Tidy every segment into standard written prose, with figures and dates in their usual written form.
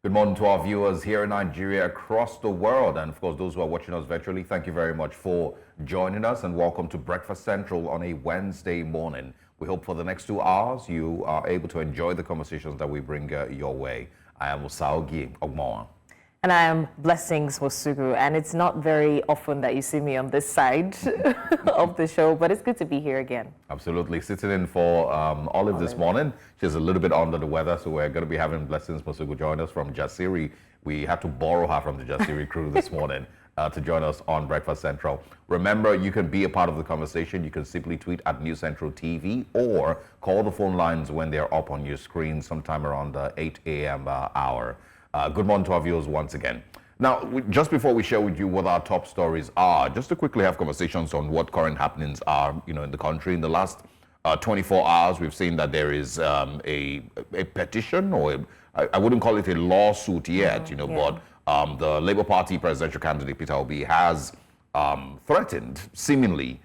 Good morning to our viewers here in Nigeria, across the world, and of course those who are watching us virtually. Thank you very much for joining us and welcome to Breakfast Central on a Wednesday morning. We hope for the next 2 hours you are able to enjoy the conversations that we bring your way. I am Osaogi Ogmoa. And I am Blessings Wosugu, and it's not very often that you see me on this side of the show, but it's good to be here again. Absolutely. Sitting in for Olive this morning. She's a little bit under the weather, so we're going to be having Blessings Wosugu join us from Jasiri. We had to borrow her from the Jasiri crew this morning to join us on Breakfast Central. Remember, you can be a part of the conversation. You can simply tweet at News Central TV or call the phone lines when they're up on your screen sometime around the 8 a.m. hour. Good morning to our viewers once again. Now, just before we share with you what our top stories are, just to quickly have conversations on what current happenings are, in the country. In the last 24 hours, we've seen that there is a petition, or I wouldn't call it a lawsuit yet, but the Labour Party presidential candidate Peter Obi has threatened, seemingly,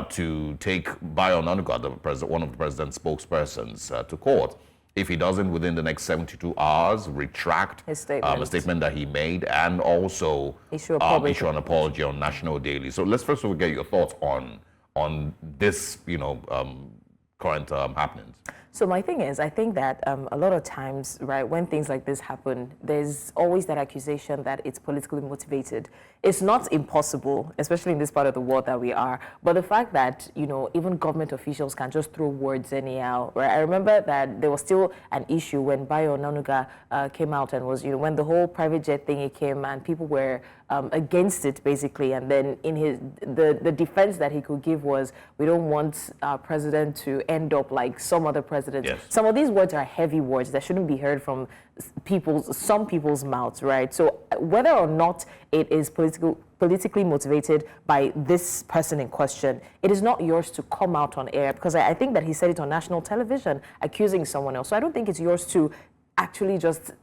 to take Bayo Onanuga, one of the president's spokespersons, to court. If he doesn't, within the next 72 hours, retract a statement that he made and also issue an apology on National Daily. So let's first of all get your thoughts on this, current happenings. So my thing is, I think that a lot of times, right, when things like this happen, there's always that accusation that it's politically motivated. It's not impossible, especially in this part of the world that we are, but the fact that, even government officials can just throw words anyhow, right? I remember that there was still an issue when Bayo Onanuga came out and was, when the whole private jet thing came and people were against it, basically, and then in the defense that he could give was, we don't want our president to end up like some other presidents. Yes. Some of these words are heavy words that shouldn't be heard from some people's mouths, right? So whether or not it is politically motivated by this person in question, it is not yours to come out on air, because I think that he said it on national television accusing someone else. So I don't think it's yours to actually just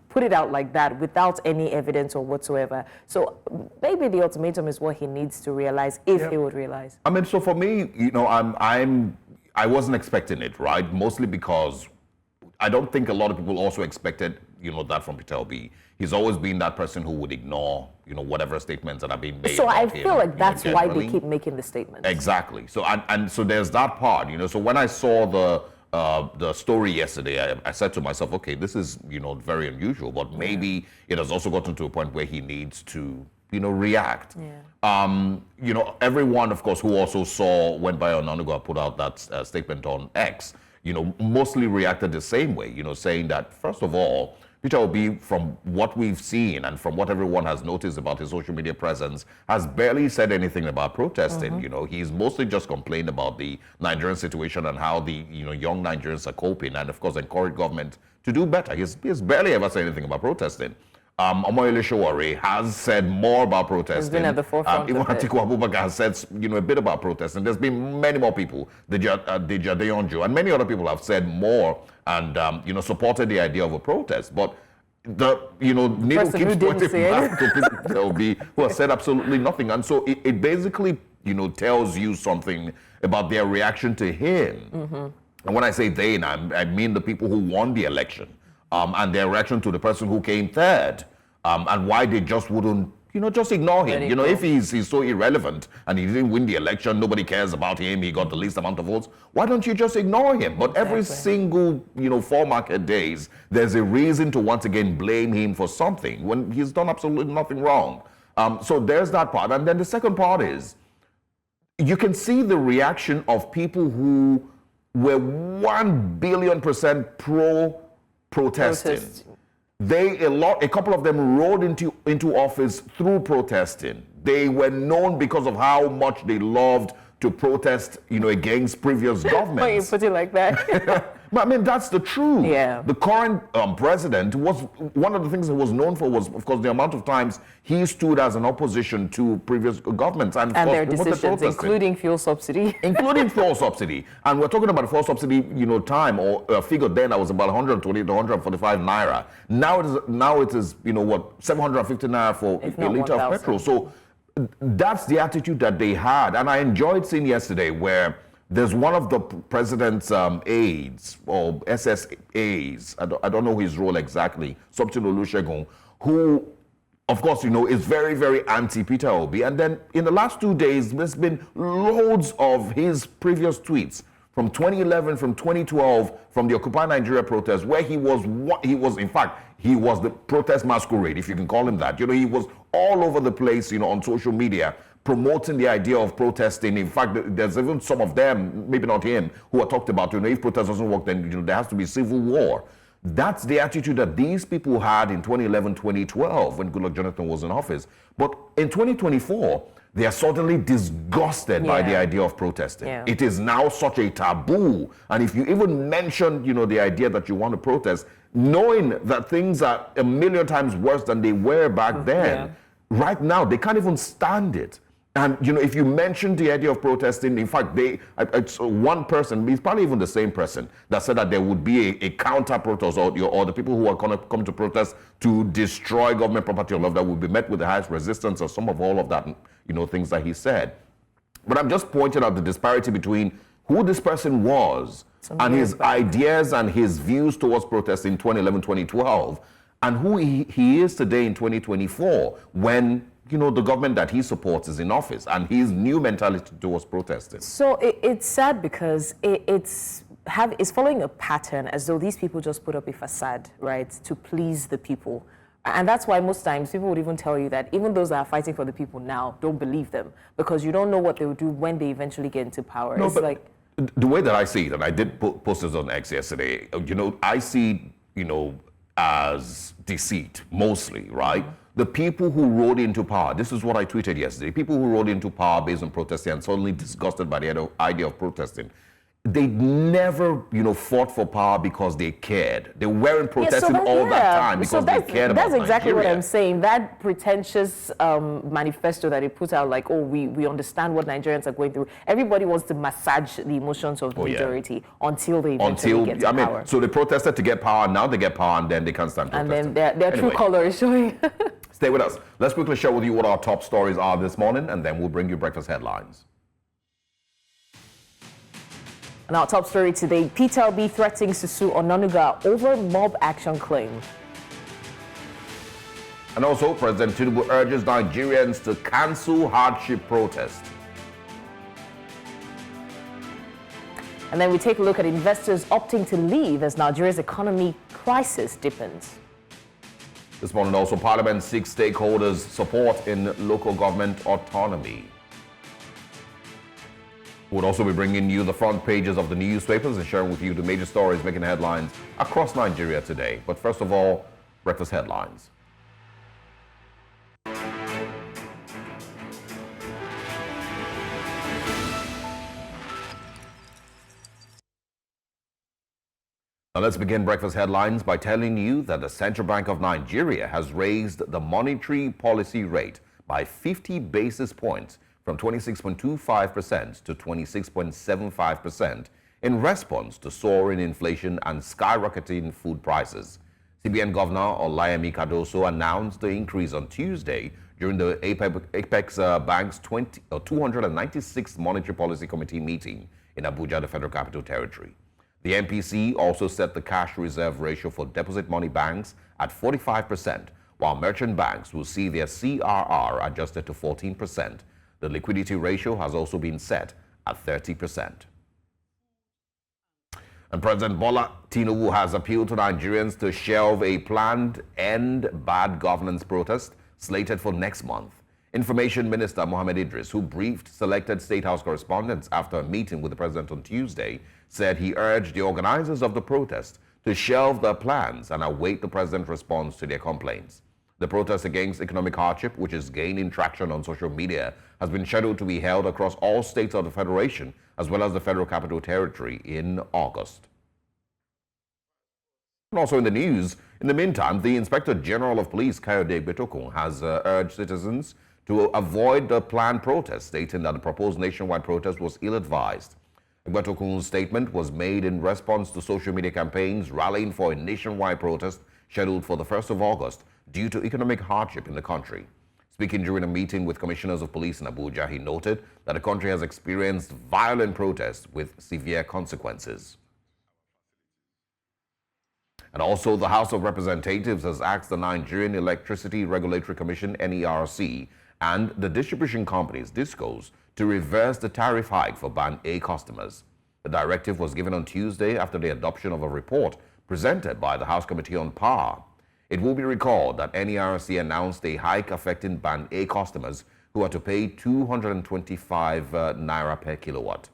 put it out like that without any evidence or whatsoever. So maybe the ultimatum is what he needs to realize, if he would realize. I mean, so for me, I wasn't expecting it, right? Mostly because I don't think a lot of people also expected, that from Peter Obi. He's always been that person who would ignore, whatever statements that are being made. So I feel like that's why they keep making the statements. Exactly. So and so there's that part, So when I saw the story yesterday, I said to myself, okay, this is, very unusual, but maybe it has also gotten to a point where he needs to, react. Everyone, of course, who also saw when Bayo Onanuga put out that statement on X, mostly reacted the same way, saying that, first of all, Peter Obi, from what we've seen and from what everyone has noticed about his social media presence, has barely said anything about protesting. He's mostly just complained about the Nigerian situation and how the young Nigerians are coping, and of course encourage government to do better. He's barely ever said anything about protesting. Omoyele Sowore has said more about protesting. He's been at the forefront Even of it. Atiku Abubakar has said, a bit about protesting. There's been many more people, Deja Deyonju, and many other people have said more and, supported the idea of a protest. But the, needle keeps pointing back to Peter Obi, who has said absolutely nothing. And so it basically, tells you something about their reaction to him. And when I say they, I mean the people who won the election. And their reaction to the person who came third, and why they just wouldn't, just ignore him. If he's so irrelevant and he didn't win the election, nobody cares about him, he got the least amount of votes, why don't you just ignore him? But every single, 4 market days, there's a reason to once again blame him for something when he's done absolutely nothing wrong. So there's that part. And then the second part is, you can see the reaction of people who were 1 billion% pro-protesting. A couple of them rode into office through protesting. They were known because of how much they loved to protest, against previous governments. Why you put it like that? But I mean, that's the truth. Yeah. The current president was, one of the things he was known for was, of course, the amount of times he stood as an opposition to previous governments. And their decisions, including fuel subsidy. Including fuel subsidy. And we're talking about fuel subsidy, time, or figure then that was about 120 to 145 naira. Now it is, 750 naira for a liter of petrol. So that's the attitude that they had. And I enjoyed seeing yesterday where there's one of the president's aides or SSAs, I don't know his role exactly, something Olusegun, who, of course, is very, very anti-Peter Obi. And then in the last 2 days, there's been loads of his previous tweets from 2011, from 2012, from the Occupy Nigeria protest, where he was the protest masquerade, if you can call him that. He was all over the place, on social media, promoting the idea of protesting. In fact, there's even some of them, maybe not him, who are talked about, if protest doesn't work, then there has to be civil war. That's the attitude that these people had in 2011, 2012, when Goodluck Jonathan was in office. But in 2024, they are suddenly disgusted by the idea of protesting. Yeah. It is now such a taboo. And if you even mention, the idea that you want to protest, knowing that things are a million times worse than they were back then, right now, they can't even stand it. And, if you mention the idea of protesting, in fact, it's one person, it's probably even the same person, that said that there would be a counter-protest, or the people who are going to come to protest to destroy government property or love, that would be met with the highest resistance, or some of all of that, things that he said. But I'm just pointing out the disparity between who this person was and his ideas and his views towards protest in 2011, 2012, and who he is today in 2024, when the government that he supports is in office, and his new mentality towards protesting. So it's sad because it's following a pattern, as though these people just put up a facade, right, to please the people. And that's why most times people would even tell you that even those that are fighting for the people now, don't believe them, because you don't know what they will do when they eventually get into power. No, it's but like, the way that I see it, and I did post this on X yesterday, I see, as deceit, mostly, right? The people who rode into power, this is what I tweeted yesterday, people who rode into power based on protesting and suddenly disgusted by the idea of protesting, they never, fought for power because they cared. They weren't protesting all that time because they cared about That's exactly Nigeria. what I'm saying. That pretentious manifesto that they put out, like, we understand what Nigerians are going through. Everybody wants to massage the emotions of the majority until they eventually get to power. So they protested to get power, now they get power, and then they can't stand protesting. And then their true color is showing. Stay with us. Let's quickly share with you what our top stories are this morning, and then we'll bring you breakfast headlines. And our top story today, Peter Obi threatens to sue Onanuga over mob action claim. And also, President Tinubu urges Nigerians to cancel hardship protest. And then we take a look at investors opting to leave as Nigeria's economy crisis deepens. This morning also, Parliament seeks stakeholders' support in local government autonomy. We'll also be bringing you the front pages of the newspapers and sharing with you the major stories making headlines across Nigeria today. But first of all, breakfast headlines. Now let's begin breakfast headlines by telling you that the Central Bank of Nigeria has raised the monetary policy rate by 50 basis points from 26.25% to 26.75% in response to soaring inflation and skyrocketing food prices. CBN Governor Olayemi Cardoso announced the increase on Tuesday during the Apex Bank's 296th Monetary Policy Committee meeting in Abuja, the Federal Capital Territory. The MPC also set the cash reserve ratio for deposit money banks at 45%, while merchant banks will see their CRR adjusted to 14%. The liquidity ratio has also been set at 30%. And President Bola Tinubu has appealed to Nigerians to shelve a planned EndBadGovernance protest slated for next month. Information Minister Mohammed Idris, who briefed selected State House correspondents after a meeting with the president on Tuesday, said he urged the organizers of the protest to shelve their plans and await the president's response to their complaints. The protest against economic hardship, which is gaining traction on social media, has been scheduled to be held across all states of the Federation, as well as the Federal Capital Territory in August. And also in the news, in the meantime, the Inspector General of Police, Kayode Egbetokun, has urged citizens to avoid the planned protest, stating that the proposed nationwide protest was ill-advised. Egbetokun's statement was made in response to social media campaigns rallying for a nationwide protest scheduled for the 1st of August due to economic hardship in the country. Speaking during a meeting with commissioners of police in Abuja, he noted that the country has experienced violent protests with severe consequences. And also, the House of Representatives has asked the Nigerian Electricity Regulatory Commission, NERC, and the distribution companies, DISCOs, to reverse the tariff hike for Band A customers. The directive was given on Tuesday after the adoption of a report presented by the House Committee on Power. It will be recalled that NERC announced a hike affecting Band A customers who are to pay 225 naira per kilowatt.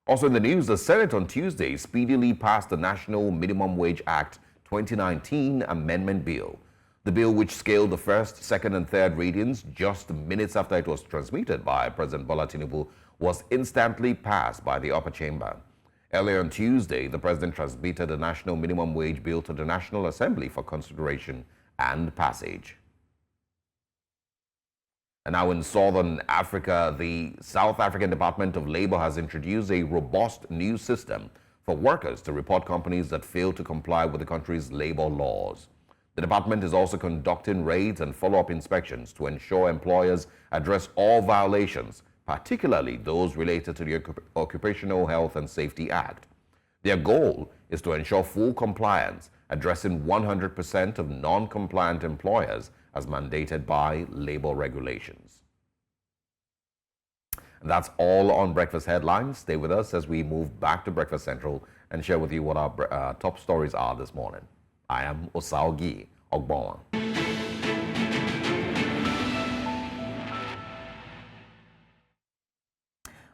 Also in the news, the Senate on Tuesday speedily passed the National Minimum Wage Act 2019 Amendment Bill. The bill, which scaled the first, second, and third readings just minutes after it was transmitted by President Bola Tinubu, was instantly passed by the upper chamber. Earlier on Tuesday, the president transmitted the National Minimum Wage Bill to the National Assembly for consideration and passage. And now in Southern Africa, the South African Department of Labor has introduced a robust new system for workers to report companies that fail to comply with the country's labor laws. The department is also conducting raids and follow-up inspections to ensure employers address all violations, particularly those related to the Occupational Health and Safety Act. Their goal is to ensure full compliance, addressing 100% of non-compliant employers as mandated by labor regulations. And that's all on Breakfast Headlines. Stay with us as we move back to Breakfast Central and share with you what our top stories are this morning. I am Osaogi Ogbonwa.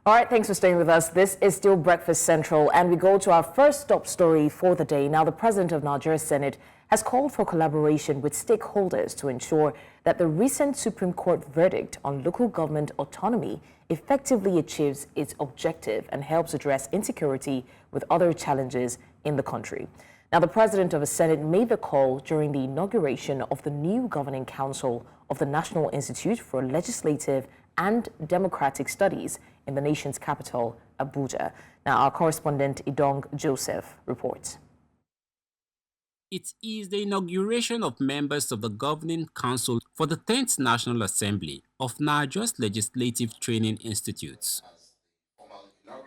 All right, thanks for staying with us. This is still Breakfast Central, and we go to our first top story for the day. Now, the President of Nigeria's Senate has called for collaboration with stakeholders to ensure that the recent Supreme Court verdict on local government autonomy effectively achieves its objective and helps address insecurity with other challenges in the country. Now, the President of the Senate made the call during the inauguration of the new Governing Council of the National Institute for Legislative and Democratic Studies in the nation's capital, Abuja. Now, our correspondent Idong Joseph reports. It is the inauguration of members of the Governing Council for the 10th National Assembly of Nigeria's Legislative Training Institutes.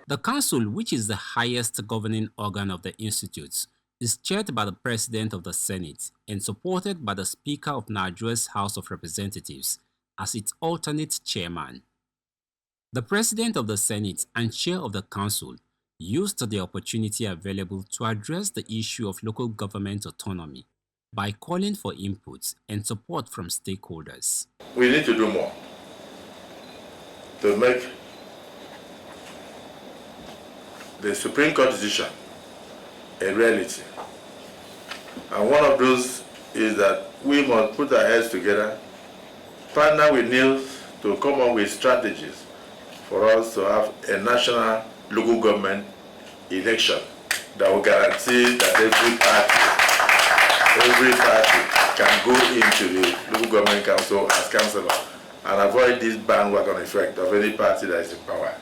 The council, which is the highest governing organ of the institutes, is chaired by the President of the Senate and supported by the Speaker of Nigeria's House of Representatives as its alternate chairman. The President of the Senate and Chair of the Council used the opportunity available to address the issue of local government autonomy by calling for inputs and support from stakeholders. We need to do more to make the Supreme Court decision a reality. And one of those is that we must put our heads together, partner with NILS to come up with strategies for us to have a national local government election that will guarantee that every party can go into the local government council as councillor and avoid this bandwagon effect of any party that is in power.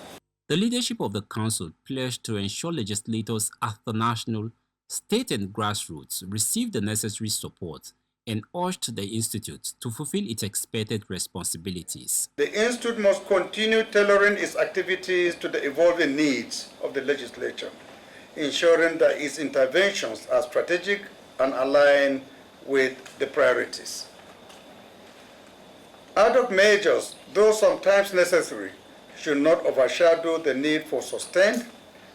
The leadership of the council pledged to ensure legislators at the national, state and grassroots receive the necessary support and urged the institute to fulfill its expected responsibilities. The institute must continue tailoring its activities to the evolving needs of the legislature, ensuring that its interventions are strategic and aligned with the priorities. Ad hoc measures, though sometimes necessary, should not overshadow the need for sustained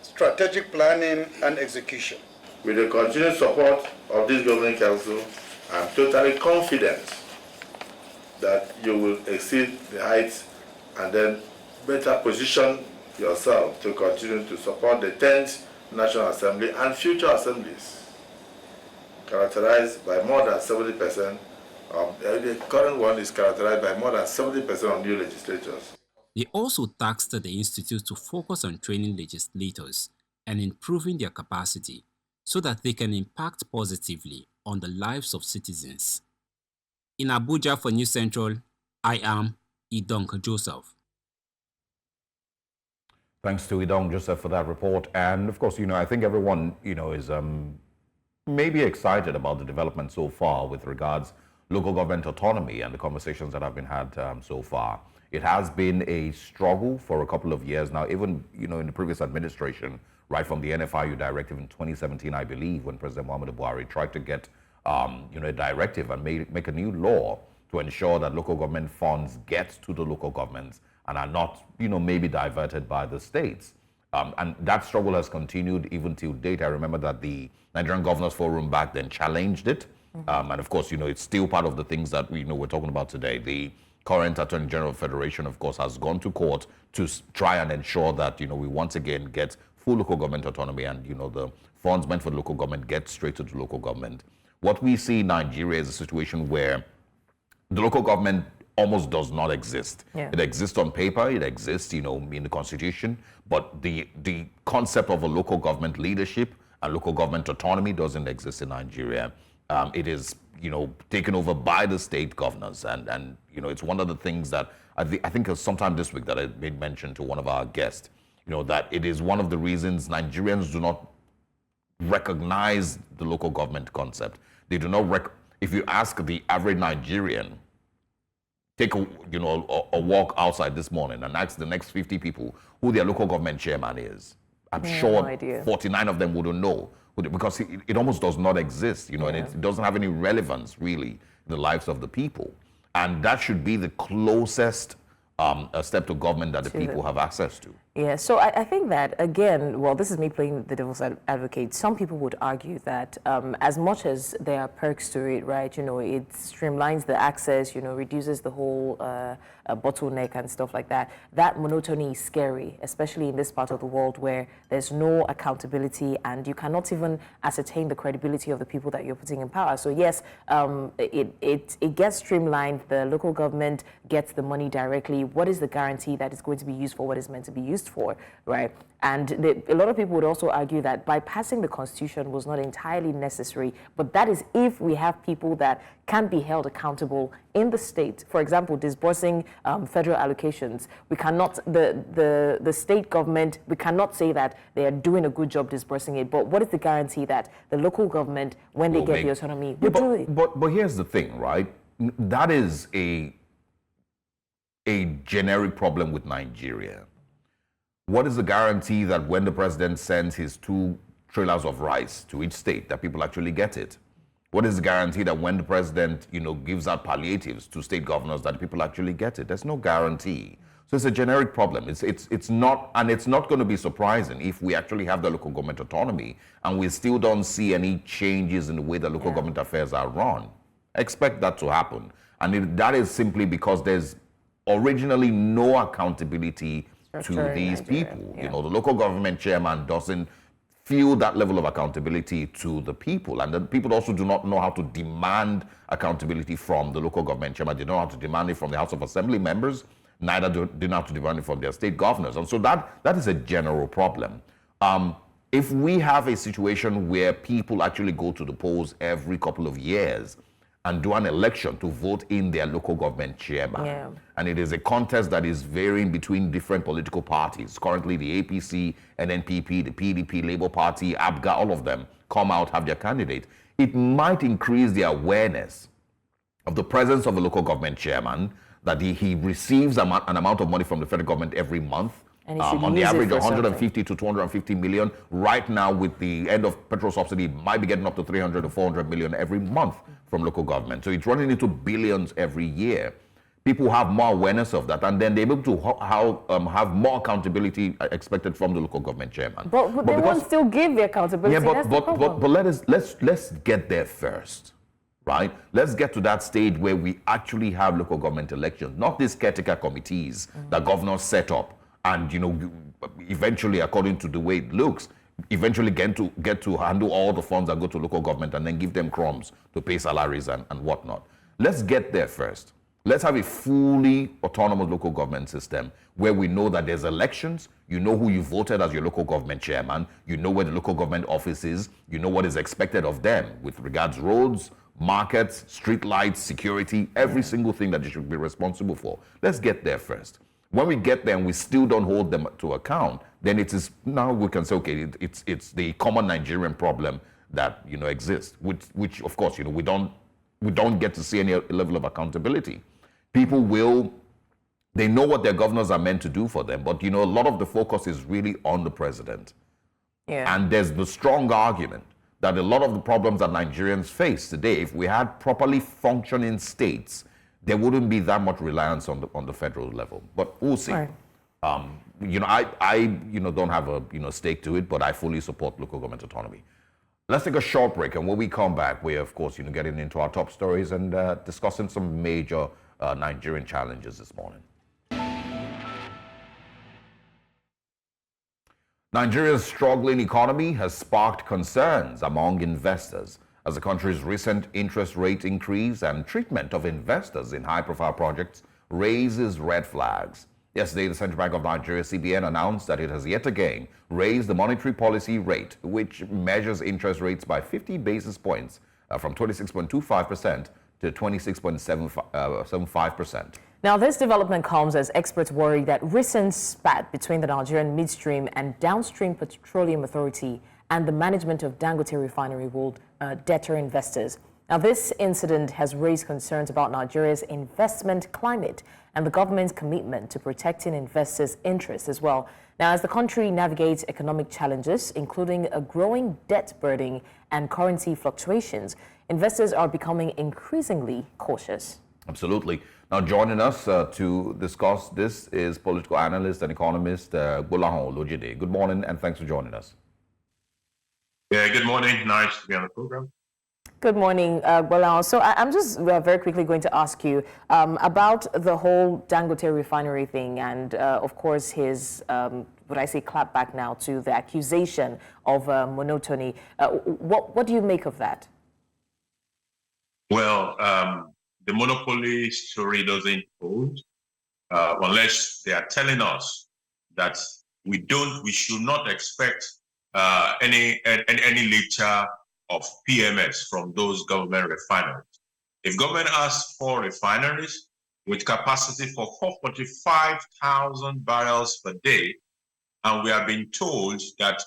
strategic planning and execution. With the continued support of this Governing Council, I'm totally confident that you will exceed the heights and then better position yourself to continue to support the 10th National Assembly and future assemblies, characterized by more than 70%. The current one is characterized by more than 70% of new legislators. They also tasked the institute to focus on training legislators and improving their capacity so that they can impact positively on the lives of citizens. In Abuja for News Central, I am Idong Joseph. Thanks to Idong Joseph for that report. And of course, I think everyone, is maybe excited about the development so far with regards local government autonomy and the conversations that have been had so far. It has been a struggle for a couple of years now, even in the previous administration, right from the NFIU directive in 2017, I believe, when President Muhammadu Buhari tried to get a directive and make a new law to ensure that local government funds get to the local governments and are not, maybe diverted by the states. And that struggle has continued even till date. I remember that the Nigerian Governors Forum back then challenged it. And of course, it's still part of the things that we're talking about today. The current Attorney General of the Federation, of course, has gone to court to try and ensure that, we once again get full local government autonomy and, the funds meant for the local government get straight to the local government. What we see in Nigeria is a situation where the local government almost does not exist. Yeah. It exists on paper, it exists, in the constitution, but the concept of a local government leadership and local government autonomy doesn't exist in Nigeria. It is, taken over by the state governors, and it's one of the things that I think sometime this week that I made mention to one of our guests, that it is one of the reasons Nigerians do not recognize the local government concept. They do not if you ask the average Nigerian, take a walk outside this morning and ask the next 50 people who their local government chairman is. I'm sure idea. 49 of them wouldn't know, because it almost does not exist, and it doesn't have any relevance really in the lives of the people. And that should be the closest a step to government that the people have access to. Yeah, so I think that, again, well, this is me playing the devil's advocate. Some people would argue that as much as there are perks to it, right, it streamlines the access, reduces the whole bottleneck and stuff like that. That monotony is scary, especially in this part of the world where there's no accountability and you cannot even ascertain the credibility of the people that you're putting in power. So yes, it gets streamlined. The local government gets the money directly. What is the guarantee that it's going to be used for what it's meant to be used for, right? And a lot of people would also argue that bypassing the Constitution was not entirely necessary, but that is if we have people that can be held accountable in the state. For example, disbursing federal allocations. We cannot, the state government, we cannot say that they are doing a good job disbursing it, but what is the guarantee that the local government, when they get the autonomy, will do it? But here's the thing, right? That is a generic problem with Nigeria. What is the guarantee that when the president sends his 2 trailers of rice to each state, that people actually get it? What is the guarantee that when the president, gives out palliatives to state governors, that people actually get it? There's no guarantee. So it's a generic problem. It's not, and it's not going to be surprising if we actually have the local government autonomy and we still don't see any changes in the way the local government affairs are run. Expect that to happen. And that is simply because there's originally no accountability to these people. Yeah. The local government chairman doesn't feel that level of accountability to the people. And the people also do not know how to demand accountability from the local government chairman. They don't know how to demand it from the House of Assembly members. Neither do they know how to demand it from their state governors. And so that is a general problem. If we have a situation where people actually go to the polls every couple of years and do an election to vote in their local government chairman. And it is a contest that is varying between different political parties. Currently, the APC, NNPP, the PDP, Labour Party, ABGA, all of them come out, have their candidate. It might increase the awareness of the presence of a local government chairman, that he receives an amount of money from the federal government every month. On the average, 150 to 250 million. Right now, with the end of petrol subsidy, might be getting up to 300 to 400 million every month from local government. So it's running into billions every year. People have more awareness of that, and then they're able to have more accountability expected from the local government chairman. But they won't still give the accountability. Yeah, but let's get there first. Right? Let's get to that stage where we actually have local government elections, not these caretaker committees that governors set up. And eventually, according to the way it looks, eventually get to handle all the funds that go to local government and then give them crumbs to pay salaries and whatnot. Let's get there first. Let's have a fully autonomous local government system where we know that there's elections, you know who you voted as your local government chairman, you know where the local government office is, you know what is expected of them with regards roads, markets, street lights, security, every single thing that they should be responsible for. Let's get there first. When we get there and we still don't hold them to account, then it is, now we can say, okay, it's the common Nigerian problem that exists, which of course we don't we don't get to see any level of accountability. People they know what their governors are meant to do for them, but a lot of the focus is really on the president. Yeah. And there's the strong argument that a lot of the problems that Nigerians face today, if we had properly functioning states, there wouldn't be that much reliance on the federal level. But we'll see. Right. I don't have a stake to it, but I fully support local government autonomy. Let's take a short break, and when we come back, we're of course getting into our top stories and discussing some major Nigerian challenges this morning. Nigeria's struggling economy has sparked concerns among investors as the country's recent interest rate increase and treatment of investors in high-profile projects raises red flags. Yesterday, the Central Bank of Nigeria, CBN, announced that it has yet again raised the monetary policy rate, which measures interest rates by 50 basis points from 26.25% to 26.75%. Now, this development comes as experts worry that recent spat between the Nigerian Midstream and Downstream Petroleum Authority and the management of Dangote Refinery will deter investors. Now, this incident has raised concerns about Nigeria's investment climate and the government's commitment to protecting investors' interests as well. Now, as the country navigates economic challenges, including a growing debt burden and currency fluctuations, investors are becoming increasingly cautious. Absolutely. Now, joining us to discuss this is political analyst and economist Bola Tinubu. Good morning, and thanks for joining us. Yeah, good morning. Nice to be on the program. Good morning, Bola. So I'm just very quickly going to ask you about the whole Dangote refinery thing and, of course, his, clap back now to the accusation of monotony. What do you make of that? Well, the monopoly story doesn't hold unless they are telling us that we should not expect any later of PMS from those government refineries. If government asks for refineries with capacity for 445,000 barrels per day, and we have been told that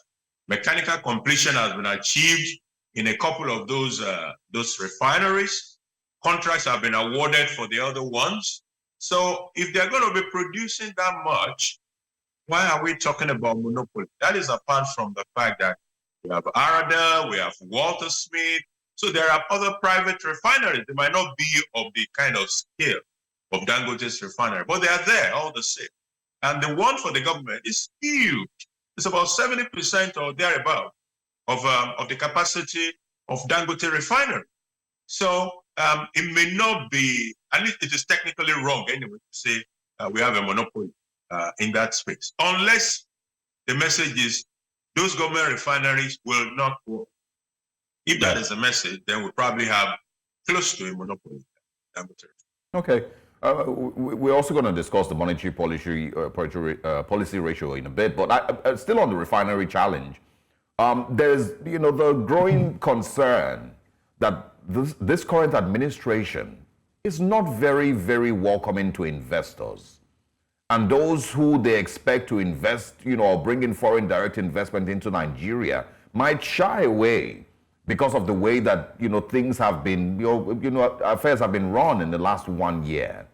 mechanical completion has been achieved in a couple of those refineries, contracts have been awarded for the other ones. So if they're going to be producing that much, why are we talking about monopoly? That is apart from the fact that we have Arada, we have Walter Smith. So there are other private refineries. They might not be of the kind of scale of Dangote's refinery, but they are there all the same. And the one for the government is huge. It's about 70% or thereabout of the capacity of Dangote refinery. So it may not be, at least it is technically wrong anyway to say we have a monopoly in that space, unless the message is those government refineries will not work. If that is the message, then we probably have close to a monopoly. Okay. We're also going to discuss the monetary policy ratio in a bit, but still on the refinery challenge, there's the growing concern that this current administration is not very, very welcoming to investors. And those who they expect to invest, or bring in foreign direct investment into Nigeria might shy away because of the way that, things have been, affairs have been run in the last 1 year.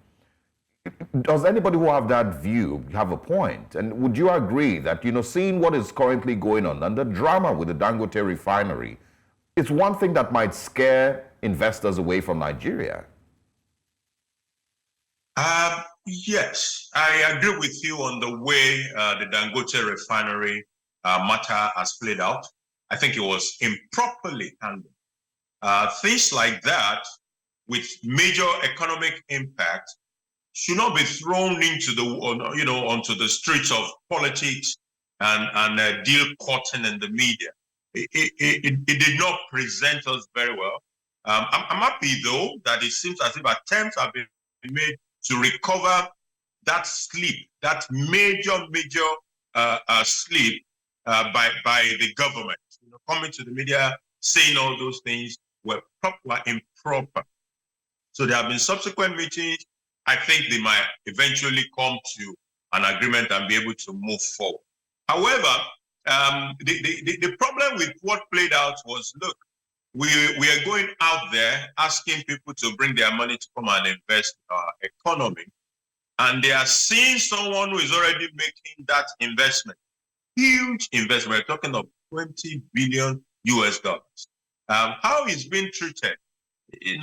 Does anybody who have that view have a point? And would you agree that, seeing what is currently going on and the drama with the Dangote refinery, it's one thing that might scare investors away from Nigeria? Yes, I agree with you on the way the Dangote refinery matter has played out. I think it was improperly handled. Things like that with major economic impact should not be thrown into onto the streets of politics and deal cutting in the media. It did not present us very well. I'm happy though that it seems as if attempts have been made to recover that sleep, that major sleep by the government. Coming to the media saying all those things were improper. So there have been subsequent meetings. I think they might eventually come to an agreement and be able to move forward. However, the problem with what played out was, look, we are going out there asking people to bring their money to come and invest in our economy, and they are seeing someone who is already making that investment, huge investment. We're talking of 20 billion US dollars. How he's being treated,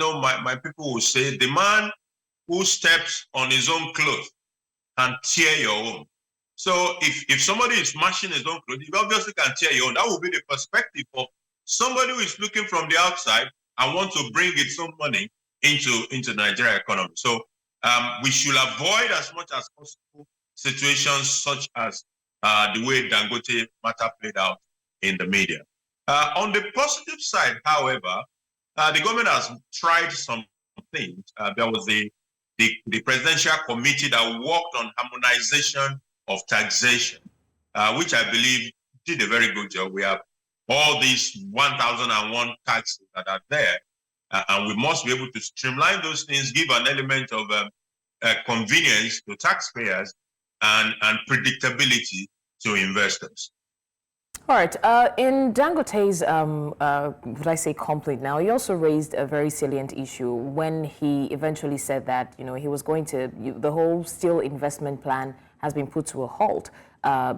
my people will say the man who steps on his own clothes can tear your own. So if somebody is smashing his own clothes, he obviously can tear your own. That will be the perspective of somebody who is looking from the outside and want to bring its own money into the Nigeria economy. So we should avoid as much as possible situations such as the way Dangote matter played out in the media. On the positive side, however, the government has tried some things. There was the presidential committee that worked on harmonization of taxation, which I believe did a very good job. We have all these 1,001 taxes that are there, and we must be able to streamline those things, give an element of convenience to taxpayers and predictability to investors. All right. In Dangote's, would I say complaint now, he also raised a very salient issue when he eventually said that, he was going to, the whole steel investment plan has been put to a halt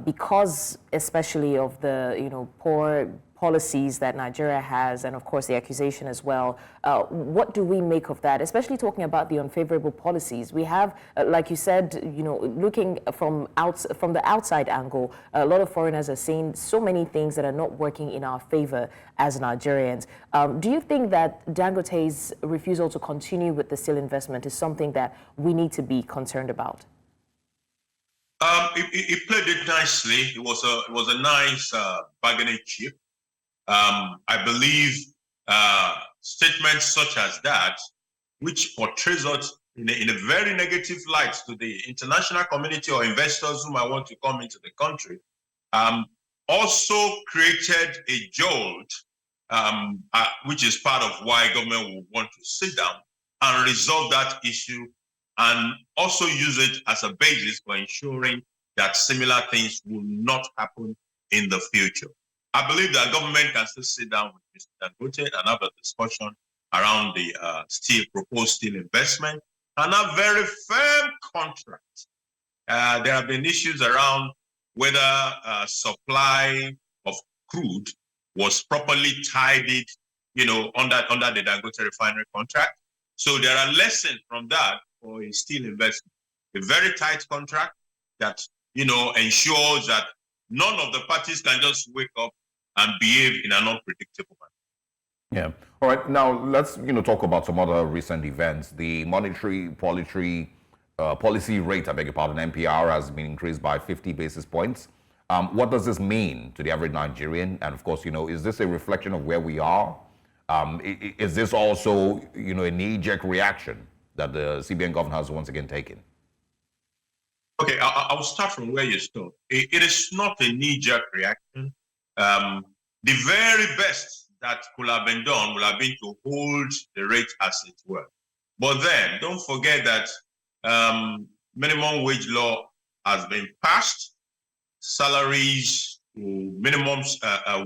because especially of the, poor policies that Nigeria has, and of course the accusation as well. What do we make of that, especially talking about the unfavorable policies? We have, like you said, looking from the outside angle, a lot of foreigners are saying so many things that are not working in our favor as Nigerians. Do you think that Dangote's refusal to continue with the steel investment is something that we need to be concerned about? He played it nicely. It was a nice bargaining chip. I believe statements such as that, which portrays us in a very negative light to the international community or investors who might want to come into the country, also created a jolt, which is part of why government will want to sit down and resolve that issue, and also use it as a basis for ensuring that similar things will not happen in the future. I believe that government can still sit down with Mr. Dangote and have a discussion around the proposed steel investment and a very firm contract. There have been issues around whether supply of crude was properly tidied, under the Dangote refinery contract. So there are lessons from that for a steel investment. A very tight contract that, ensures that none of the parties can just wake up and behave in an unpredictable manner. Yeah. All right. Now let's talk about some other recent events. The monetary policy rate, I beg your pardon, MPR, has been increased by 50 basis points. What does this mean to the average Nigerian? And of course, is this a reflection of where we are? Is this also a knee-jerk reaction that the CBN governor has once again taken? Okay, I'll start from where you stopped. It is not a knee-jerk reaction. The very best that could have been done would have been to hold the rate as it were. But then, don't forget that minimum wage law has been passed. Salaries, minimum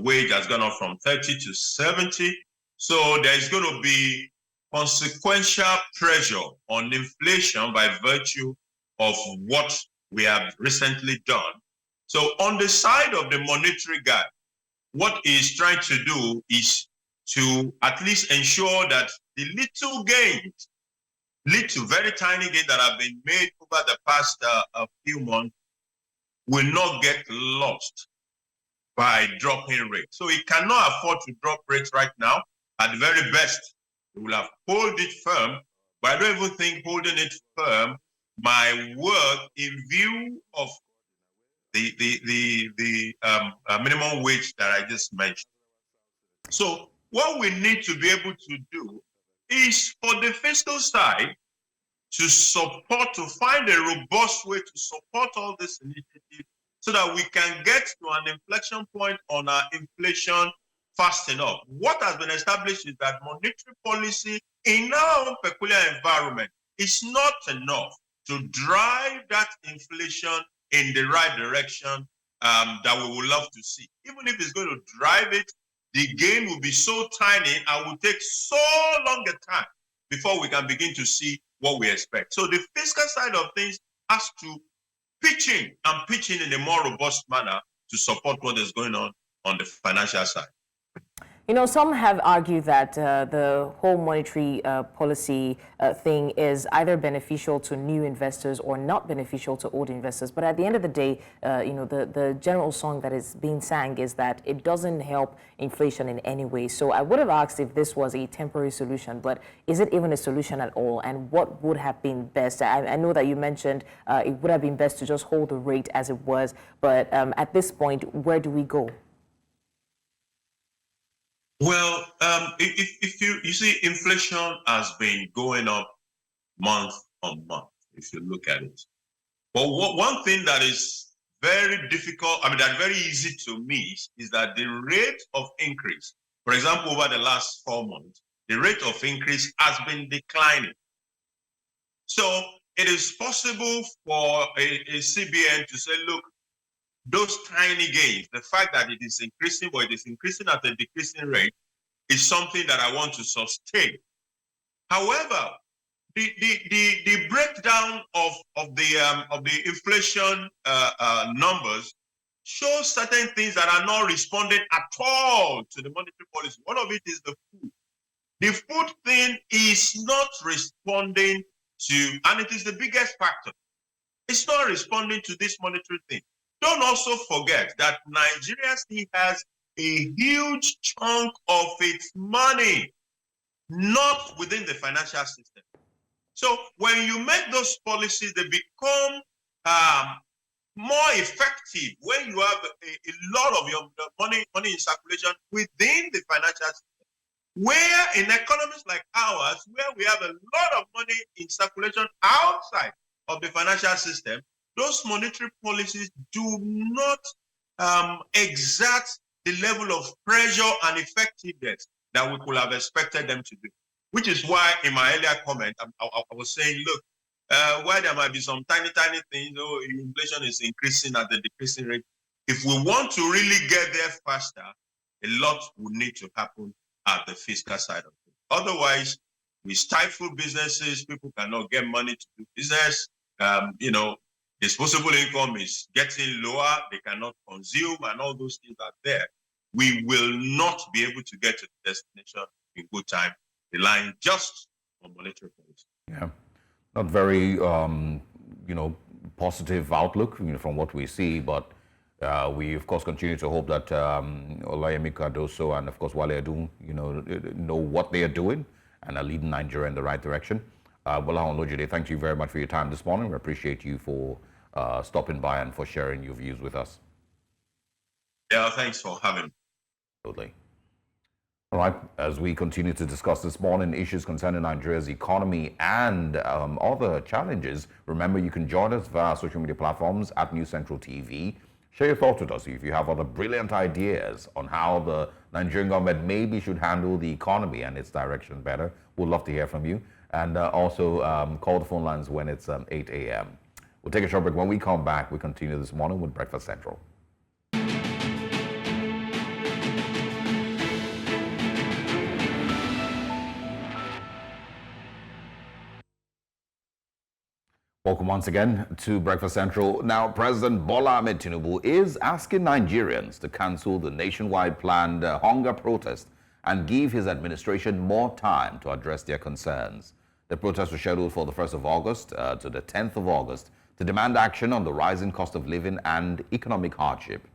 wage has gone up from 30 to 70. So there's going to be consequential pressure on inflation by virtue of what we have recently done. So on the side of the monetary guy, what he's trying to do is to at least ensure that the little gains, very tiny gains that have been made over the past few months will not get lost by dropping rates. So he cannot afford to drop rates right now. At the very best, he will have hold it firm, but I don't even think holding it firm might work in view of the minimum wage that I just mentioned. So what we need to be able to do is for the fiscal side to support, to find a robust way to support all this initiative so that we can get to an inflection point on our inflation fast enough. What has been established is that monetary policy in our own peculiar environment is not enough to drive that inflation in the right direction that we would love to see. Even if it's going to drive it the gain will be so tiny and will take so long a time before we can begin to see what we expect. So the fiscal side of things has to pitch in a more robust manner to support what is going on the financial side. You know, some have argued that the whole monetary policy thing is either beneficial to new investors or not beneficial to old investors. But at the end of the day, you know, the general song that is being sang is that it doesn't help inflation in any way. So I would have asked if this was a temporary solution, but is it even a solution at all? And what would have been best? I know that you mentioned it would have been best to just hold the rate as it was. But at this point, where do we go? Well, if you see, inflation has been going up month on month, if you look at it. But one thing that is very difficult, that's very easy to miss, is that the rate of increase, for example, over the last 4 months, the rate of increase has been declining. So it is possible for a CBN to say, look, those tiny gains, the fact that it is increasing, but it is increasing at a decreasing rate, is something that I want to sustain. However, the breakdown of the inflation numbers shows certain things that are not responding at all to the monetary policy. One of it is the food. The food thing is not responding to, and it is the biggest factor. It's not responding to this monetary thing. Don't also forget that Nigeria still has a huge chunk of its money not within the financial system. So when you make those policies, they become more effective when you have a lot of your money in circulation within the financial system. Where in economies like ours, where we have a lot of money in circulation outside of the financial system, those monetary policies do not exert the level of pressure and effectiveness that we could have expected them to do. Which is why in my earlier comment, I was saying, look, while there might be some tiny things, inflation is increasing at a decreasing rate. If we want to really get there faster, a lot would need to happen at the fiscal side of it. Otherwise, we stifle businesses, people cannot get money to do business, disposable income is getting lower, they cannot consume, and all those things are there. We will not be able to get to the destination in good time, relying just on monetary policy. Yeah, not very, positive outlook from what we see, but we, of course, continue to hope that Olayemi Cardoso and, of course, Wale Edun, know what they are doing and are leading Nigeria in the right direction. Bola Tinubu, thank you very much for your time this morning. We appreciate you for stopping by and for sharing your views with us. Yeah, thanks for having me. Absolutely. All right, as we continue to discuss this morning issues concerning Nigeria's economy and other challenges, remember you can join us via our social media platforms at News Central TV. Share your thoughts with us if you have other brilliant ideas on how the Nigerian government maybe should handle the economy and its direction better. We'd love to hear from you. And also call the phone lines when it's 8 a.m. We'll take a short break. When we come back, we continue this morning with Breakfast Central. Welcome once again to Breakfast Central. Now, President Bola Tinubu is asking Nigerians to cancel the nationwide planned hunger protest and give his administration more time to address their concerns. The protest was scheduled for the 1st of August to the 10th of August to demand action on the rising cost of living and economic hardship.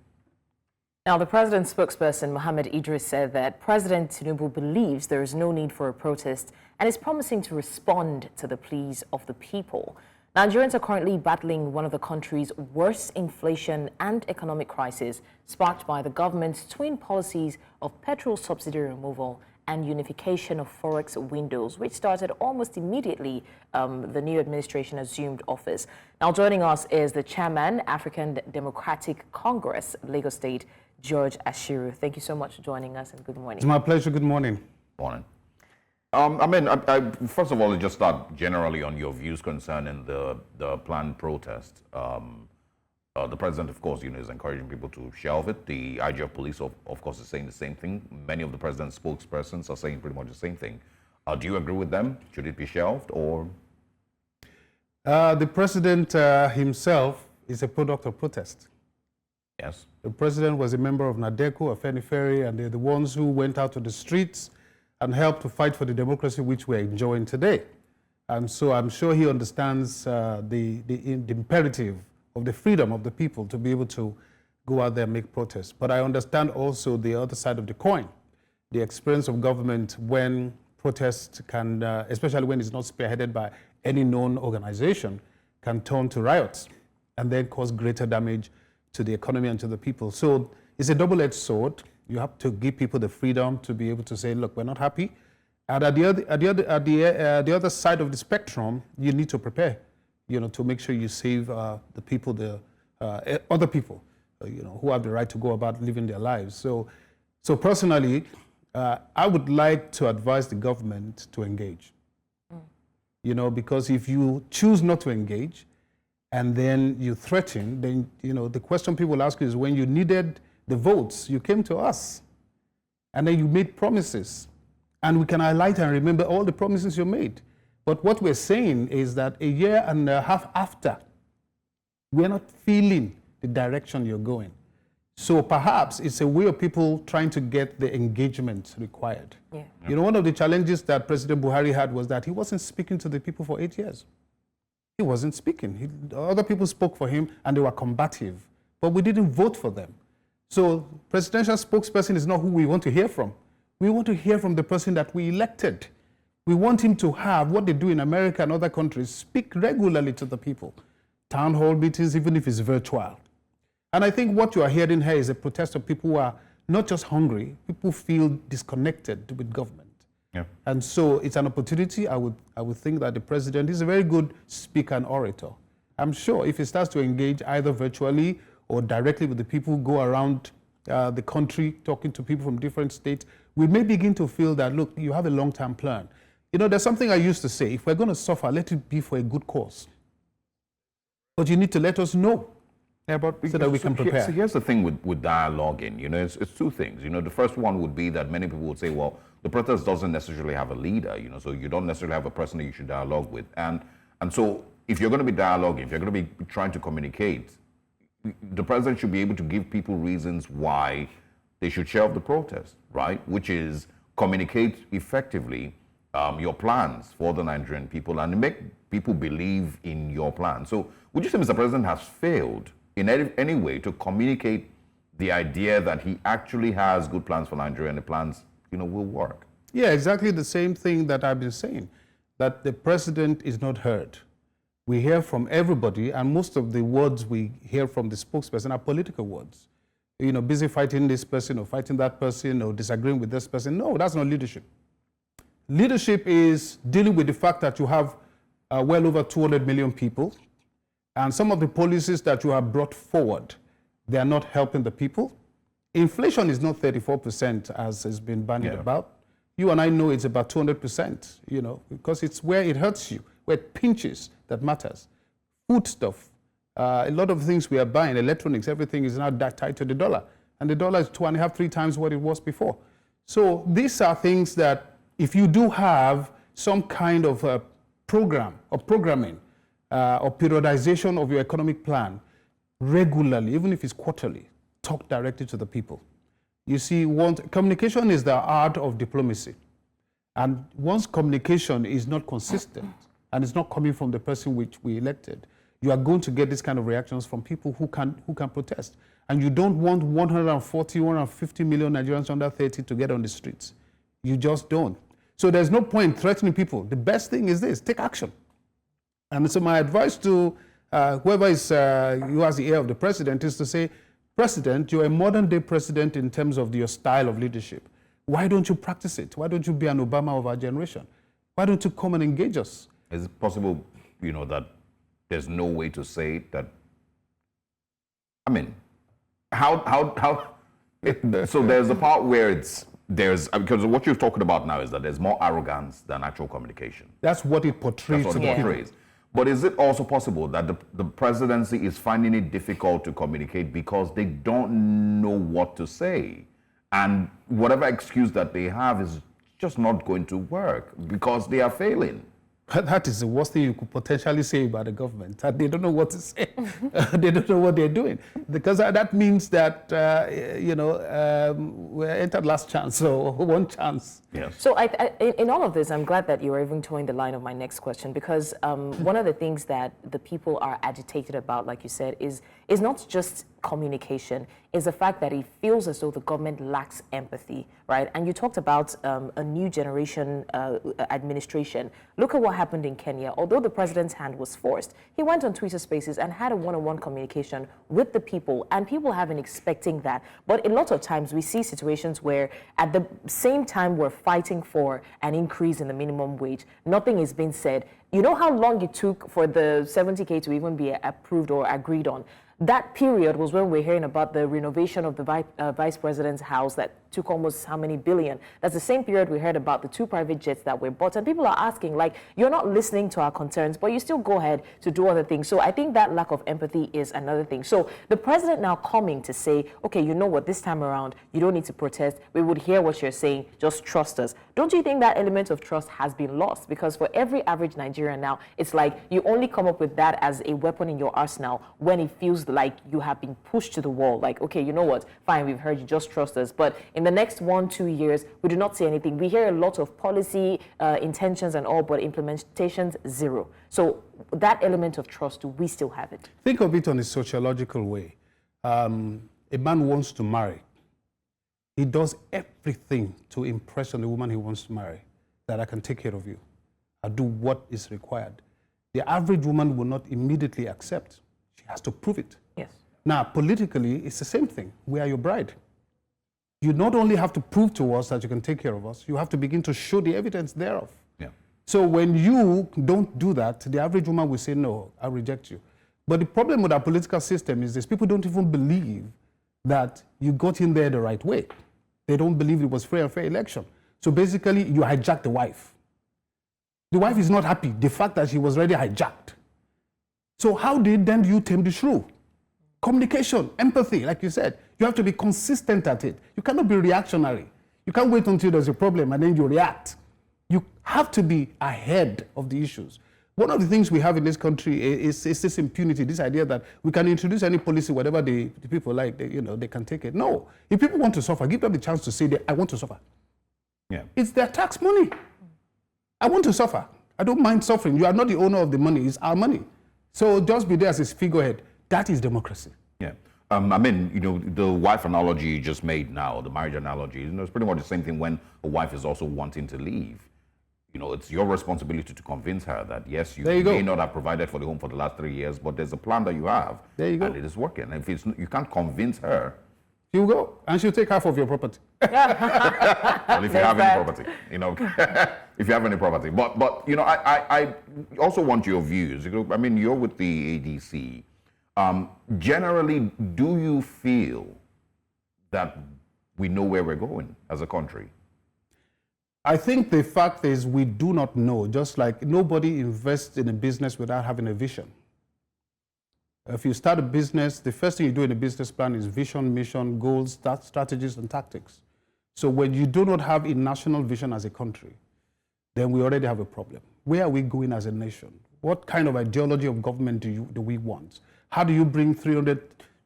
Now, the president's spokesperson, Mohammed Idris, said that President Tinubu believes there is no need for a protest and is promising to respond to the pleas of the people. Nigerians are currently battling one of the country's worst inflation and economic crisis, sparked by the government's twin policies of petrol subsidy removal and unification of forex windows, which started almost immediately the new administration assumed office. Now, joining us is the chairman, African Democratic Congress, Lagos State, George Ashiru. Thank you so much for joining us, and good morning. It's my pleasure. Good morning. Morning. First of all, just start generally on your views concerning the planned protest. The president, of course, is encouraging people to shelve it. The IG of police, of course, is saying the same thing. Many of the president's spokespersons are saying pretty much the same thing. Do you agree with them? Should it be shelved or? The president himself is a product of protest. Yes. The president was a member of NADECO, Afenifere, and they're the ones who went out to the streets and helped to fight for the democracy which we're enjoying today. And so I'm sure he understands the imperative of the freedom of the people to be able to go out there and make protests. But I understand also the other side of the coin, the experience of government when protests can, especially when it's not spearheaded by any known organization, can turn to riots and then cause greater damage to the economy and to the people. So it's a double-edged sword. You have to give people the freedom to be able to say, look, we're not happy. And at the other side of the spectrum, you need to prepare, to make sure you save the people, other people, who have the right to go about living their lives. So personally, I would like to advise the government to engage. Because if you choose not to engage and then you threaten, then, the question people ask you is, when you needed the votes, you came to us and then you made promises. And we can highlight and remember all the promises you made. But what we're saying is that a year and a half after, we're not feeling the direction you're going. So perhaps it's a way of people trying to get the engagement required. Yeah. One of the challenges that President Buhari had was that he wasn't speaking to the people for 8 years. He wasn't speaking. Other people spoke for him and they were combative, but we didn't vote for them. So presidential spokesperson is not who we want to hear from. We want to hear from the person that we elected. We want him to have what they do in America and other countries, speak regularly to the people. Town hall meetings, even if it's virtual. And I think what you are hearing here is a protest of people who are not just hungry, people feel disconnected with government. Yeah. And so it's an opportunity. I would think that the president is a very good speaker and orator. I'm sure if he starts to engage either virtually or directly with the people who go around the country, talking to people from different states, we may begin to feel that, look, you have a long-term plan. There's something I used to say, if we're going to suffer, let it be for a good cause. But you need to let us know. Yeah, but so that we can prepare. So here's the thing with dialoguing, it's two things. The first one would be that many people would say, well, the protest doesn't necessarily have a leader, so you don't necessarily have a person that you should dialogue with. And so if you're going to be dialoguing, if you're going to be trying to communicate, the president should be able to give people reasons why they should shelve the protest, right? Which is communicate effectively your plans for the Nigerian people and make people believe in your plan. So would you say Mr. President has failed in any way to communicate the idea that he actually has good plans for Nigeria and the plans, will work? Yeah, exactly the same thing that I've been saying, that the president is not heard. We hear from everybody, and most of the words we hear from the spokesperson are political words. Busy fighting this person or fighting that person or disagreeing with this person. No, that's not leadership. Leadership is dealing with the fact that you have well over 200 million people, and some of the policies that you have brought forward, they are not helping the people. Inflation is not 34% as has been bandied about. You and I know it's about 200%, because it's where it hurts you, where it pinches that matters. Food stuff, a lot of things we are buying, electronics, everything is now tied to the dollar. And the dollar is 2.5, 3 times what it was before. So these are things that if you do have some kind of a program or programming or periodization of your economic plan regularly, even if it's quarterly, talk directly to the people. You see, communication is the art of diplomacy. And once communication is not consistent and it's not coming from the person which we elected, you are going to get this kind of reactions from people who can protest. And you don't want 140, 150 million Nigerians under 30 to get on the streets. You just don't. So there's no point threatening people. The best thing is this: take action. And so my advice to whoever is who has the ear of the president is to say, President, you're a modern day president in terms of your style of leadership. Why don't you practice it? Why don't you be an Obama of our generation? Why don't you come and engage us? Is it possible, that there's no way to say that? I mean, so there's the part where because what you're talking about now is that there's more arrogance than actual communication. That's what it portrays. That's what it portrays. But is it also possible that the presidency is finding it difficult to communicate because they don't know what to say? And whatever excuse that they have is just not going to work because they are failing. That is the worst thing you could potentially say about the government. That they don't know what to say. They don't know what they're doing. Because that means that, we're entered last chance, so one chance. Yes. So in all of this, I'm glad that you were even towing the line of my next question, because one of the things that the people are agitated about, like you said, is not just communication, is the fact that it feels as though the government lacks empathy, right? And you talked about a new generation administration. Look at what happened in Kenya. Although the president's hand was forced, he went on Twitter Spaces and had a one-on-one communication with the people, and people have been expecting that. But a lot of times we see situations where at the same time we're fighting for an increase in the minimum wage, nothing is being said. You know how long it took for the 70K to even be approved or agreed on? That period was when we're hearing about the renovation of the vice president's house that took almost how many billion. That's the same period we heard about the 2 private jets that were bought. And people are asking, like, you're not listening to our concerns, but you still go ahead to do other things. So I think that lack of empathy is another thing. So the president now coming to say, okay, you know what, this time around, you don't need to protest. We would hear what you're saying. Just trust us. Don't you think that element of trust has been lost? Because for every average Nigerian now, it's like you only come up with that as a weapon in your arsenal when it feels like you have been pushed to the wall. Like, okay, you know what, fine, we've heard you, just trust us. But in the next 1-2 years, we do not see anything. We hear a lot of policy intentions and all, but implementations, zero. So that element of trust, do we still have it? Think of it on a sociological way. A man wants to marry. He does everything to impress on the woman he wants to marry, that I can take care of you. I do what is required. The average woman will not immediately accept. She has to prove it. Yes. Now, politically, it's the same thing. We are your bride. You not only have to prove to us that you can take care of us, you have to begin to show the evidence thereof. Yeah. So when you don't do that, the average woman will say, no, I reject you. But the problem with our political system is this: people don't even believe that you got in there the right way. They don't believe it was fair and fair election. So basically, you hijacked the wife. The wife is not happy, the fact that she was already hijacked. So how then do you tame the shrew? Communication, empathy, like you said. You have to be consistent at it. You cannot be reactionary. You can't wait until there's a problem and then you react. You have to be ahead of the issues. One of the things we have in this country is this impunity, this idea that we can introduce any policy, whatever the people like, they can take it. No. If people want to suffer, give them the chance to say, I want to suffer. Yeah. It's their tax money. I want to suffer. I don't mind suffering. You are not the owner of the money. It's our money. So just be there as a figurehead. That is democracy. Yeah. I mean, the wife analogy you just made now, the marriage analogy, it's pretty much the same thing when a wife is also wanting to leave. It's your responsibility to convince her that, yes, you may not have provided for the home for the last 3 years, but there's a plan that you have. There you go. And it is working. And if you can't convince her, she'll go, and she'll take half of your property. well, if you have any property, if you have any property. But I also want your views. I mean, you're with the ADC. Generally, do you feel that we know where we're going as a country? I think the fact is we do not know, just like nobody invests in a business without having a vision. If you start a business, the first thing you do in a business plan is vision, mission, goals, strategies, and tactics. So when you do not have a national vision as a country, then we already have a problem. Where are we going as a nation? What kind of ideology of government do we want? How do you bring 300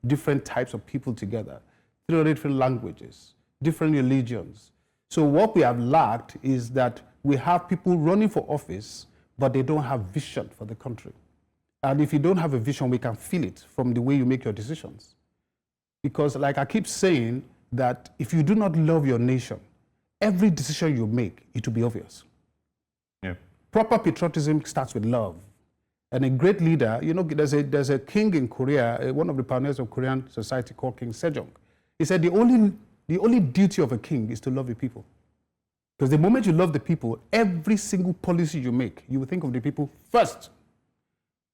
different types of people together, 300 different languages, different religions? So what we have lacked is that we have people running for office, but they don't have vision for the country. And if you don't have a vision, we can feel it from the way you make your decisions. Because like I keep saying, that if you do not love your nation, every decision you make, it will be obvious. Yeah. Proper patriotism starts with love. And a great leader, there's a king in Korea, one of the pioneers of Korean society called King Sejong. He said the only duty of a king is to love the people. Because the moment you love the people, every single policy you make, you will think of the people first.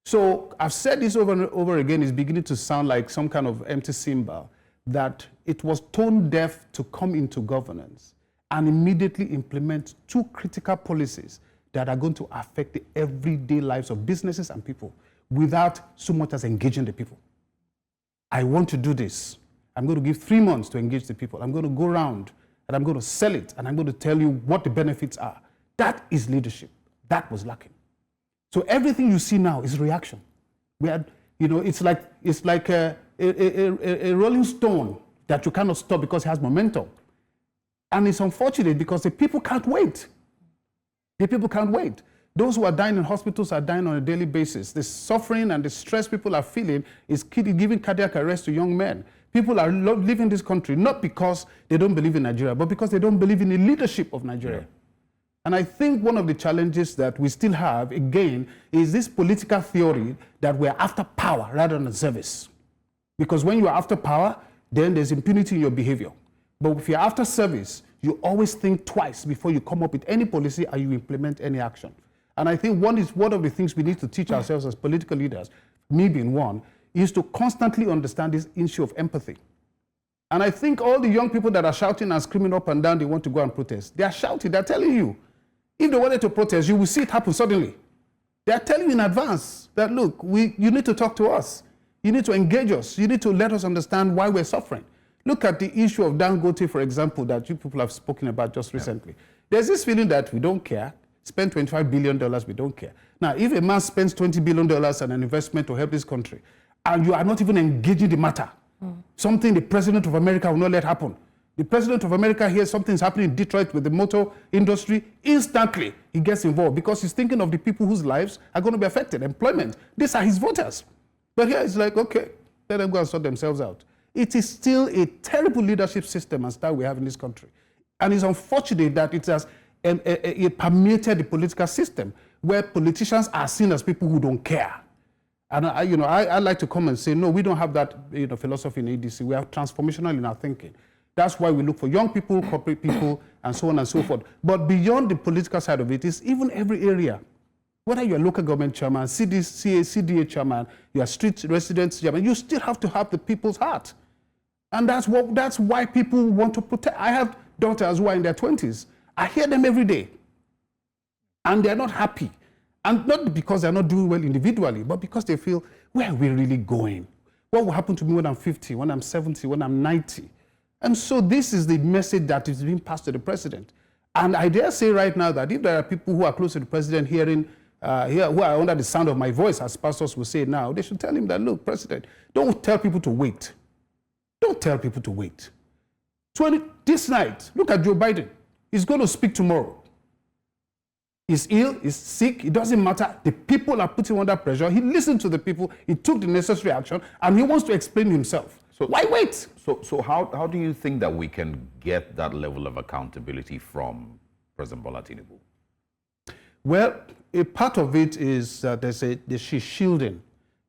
So I've said this over and over again, it's beginning to sound like some kind of empty symbol, that it was tone deaf to come into governance and immediately implement two critical policies that are going to affect the everyday lives of businesses and people without so much as engaging the people. I want to do this. I'm going to give 3 months to engage the people. I'm going to go around and I'm going to sell it and I'm going to tell you what the benefits are. That is leadership. That was lacking. So everything you see now is reaction. We had, it's like a rolling stone that you cannot stop because it has momentum. And it's unfortunate because the people can't wait. The people can't wait. Those who are dying in hospitals are dying on a daily basis. The suffering and the stress people are feeling is giving cardiac arrest to young men. People are leaving this country not because they don't believe in Nigeria, but because they don't believe in the leadership of Nigeria. Yeah. And I think one of the challenges that we still have, again, is this political theory that we're after power rather than service. Because when you're after power, then there's impunity in your behavior. But if you're after service, you always think twice before you come up with any policy and you implement any action. And I think one of the things we need to teach ourselves as political leaders, me being one, is to constantly understand this issue of empathy. And I think all the young people that are shouting and screaming up and down they want to go and protest, they are shouting, they're telling you. If they wanted to protest, you will see it happen suddenly. They are telling you in advance that, look, you need to talk to us. You need to engage us. You need to let us understand why we're suffering. Look at the issue of Dangote, for example, that you people have spoken about just recently. There's this feeling that we don't care. Spend $25 billion, we don't care. Now, if a man spends $20 billion on an investment to help this country, and you are not even engaging the matter, something the President of America will not let happen. The President of America hears something's happening in Detroit with the motor industry, instantly he gets involved because he's thinking of the people whose lives are going to be affected, employment. These are his voters. But here it's like, okay, let them go and sort themselves out. It is still a terrible leadership system and style we have in this country. And it's unfortunate that it has it permeated the political system where politicians are seen as people who don't care. And I like to come and say, no, we don't have that philosophy in ADC. We are transformational in our thinking. That's why we look for young people, corporate people, and so on and so forth. But beyond the political side of it is even every area. Whether you're a local government chairman, CDA chairman, you're a street residents chairman, you still have to have the people's heart. And that's why people want to protect. I have daughters who are in their 20s. I hear them every day. And they're not happy. And not because they're not doing well individually, but because they feel, where are we really going? What will happen to me when I'm 50, when I'm 70, when I'm 90? And so this is the message that is being passed to the president. And I dare say right now that if there are people who are close to the president who are under the sound of my voice, as pastors will say now, they should tell him that, look, President, don't tell people to wait. Don't tell people to wait. This night, look at Joe Biden. He's going to speak tomorrow. He's ill, he's sick, it doesn't matter. The people are putting him under pressure. He listened to the people, he took the necessary action, and he wants to explain himself. So why wait? So how do you think that we can get that level of accountability from President Bola Tinubu? Well, a part of it is there's shielding.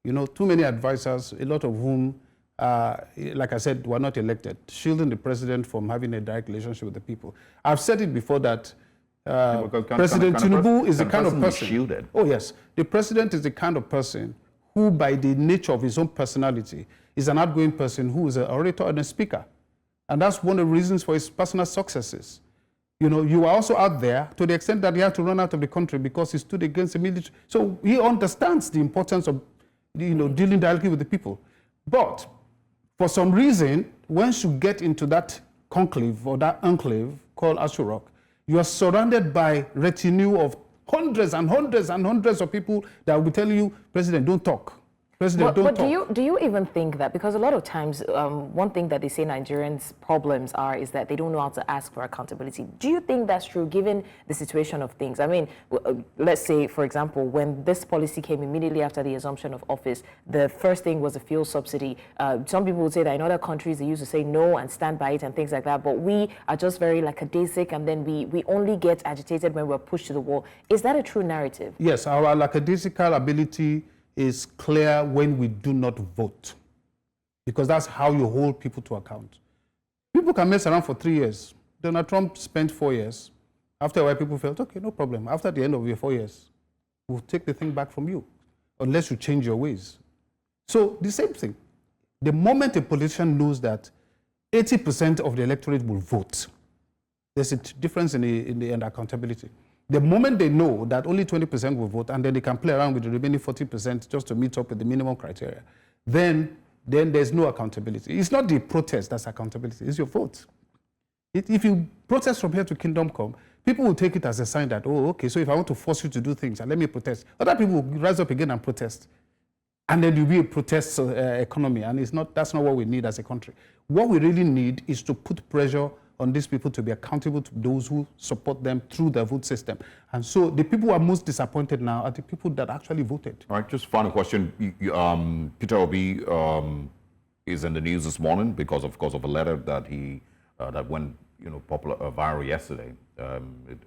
Too many advisors, a lot of whom, like I said, were not elected, shielding the president from having a direct relationship with the people. I've said it before that President Tinubu is the kind of person. Shielded. Oh yes, the president is the kind of person who, by the nature of his own personality, is an outgoing person who is an orator and a speaker, and that's one of the reasons for his personal successes. You are also out there to the extent that he had to run out of the country because he stood against the military. So he understands the importance of, dealing directly with the people. But for some reason, once you get into that conclave or that enclave called Ashiru, you are surrounded by retinue of hundreds and hundreds and hundreds of people that will be telling you, President, don't talk. President, don't talk. But do you even think that, because a lot of times, one thing that they say Nigerians' problems is that they don't know how to ask for accountability. Do you think that's true, given the situation of things? I mean, let's say, for example, when this policy came immediately after the assumption of office, the first thing was the fuel subsidy. Some people would say that in other countries, they used to say no and stand by it and things like that, but we are just very lackadaisic, and then we only get agitated when we're pushed to the wall. Is that a true narrative? Yes, our lackadaisical ability is clear when we do not vote, because that's how you hold people to account. People can mess around for 3 years. Donald Trump spent 4 years. After a while, people felt, okay, no problem. After the end of your 4 years, we'll take the thing back from you, unless you change your ways. So the same thing. The moment a politician knows that 80% of the electorate will vote, there's a difference in the accountability. The moment they know that only 20% will vote and then they can play around with the remaining 40% just to meet up with the minimum criteria, then there's no accountability. It's not the protest that's accountability, it's your vote. If you protest from here to kingdom come, people will take it as a sign that, oh, okay, so if I want to force you to do things, let me protest. Other people will rise up again and protest. And then you'll be a protest economy, and that's not what we need as a country. What we really need is to put pressure on these people to be accountable to those who support them through the vote system. And so the people who are most disappointed now are the people that actually voted. All right, just final question. Peter Obi is in the news this morning because, of course, of a letter that that went popular viral yesterday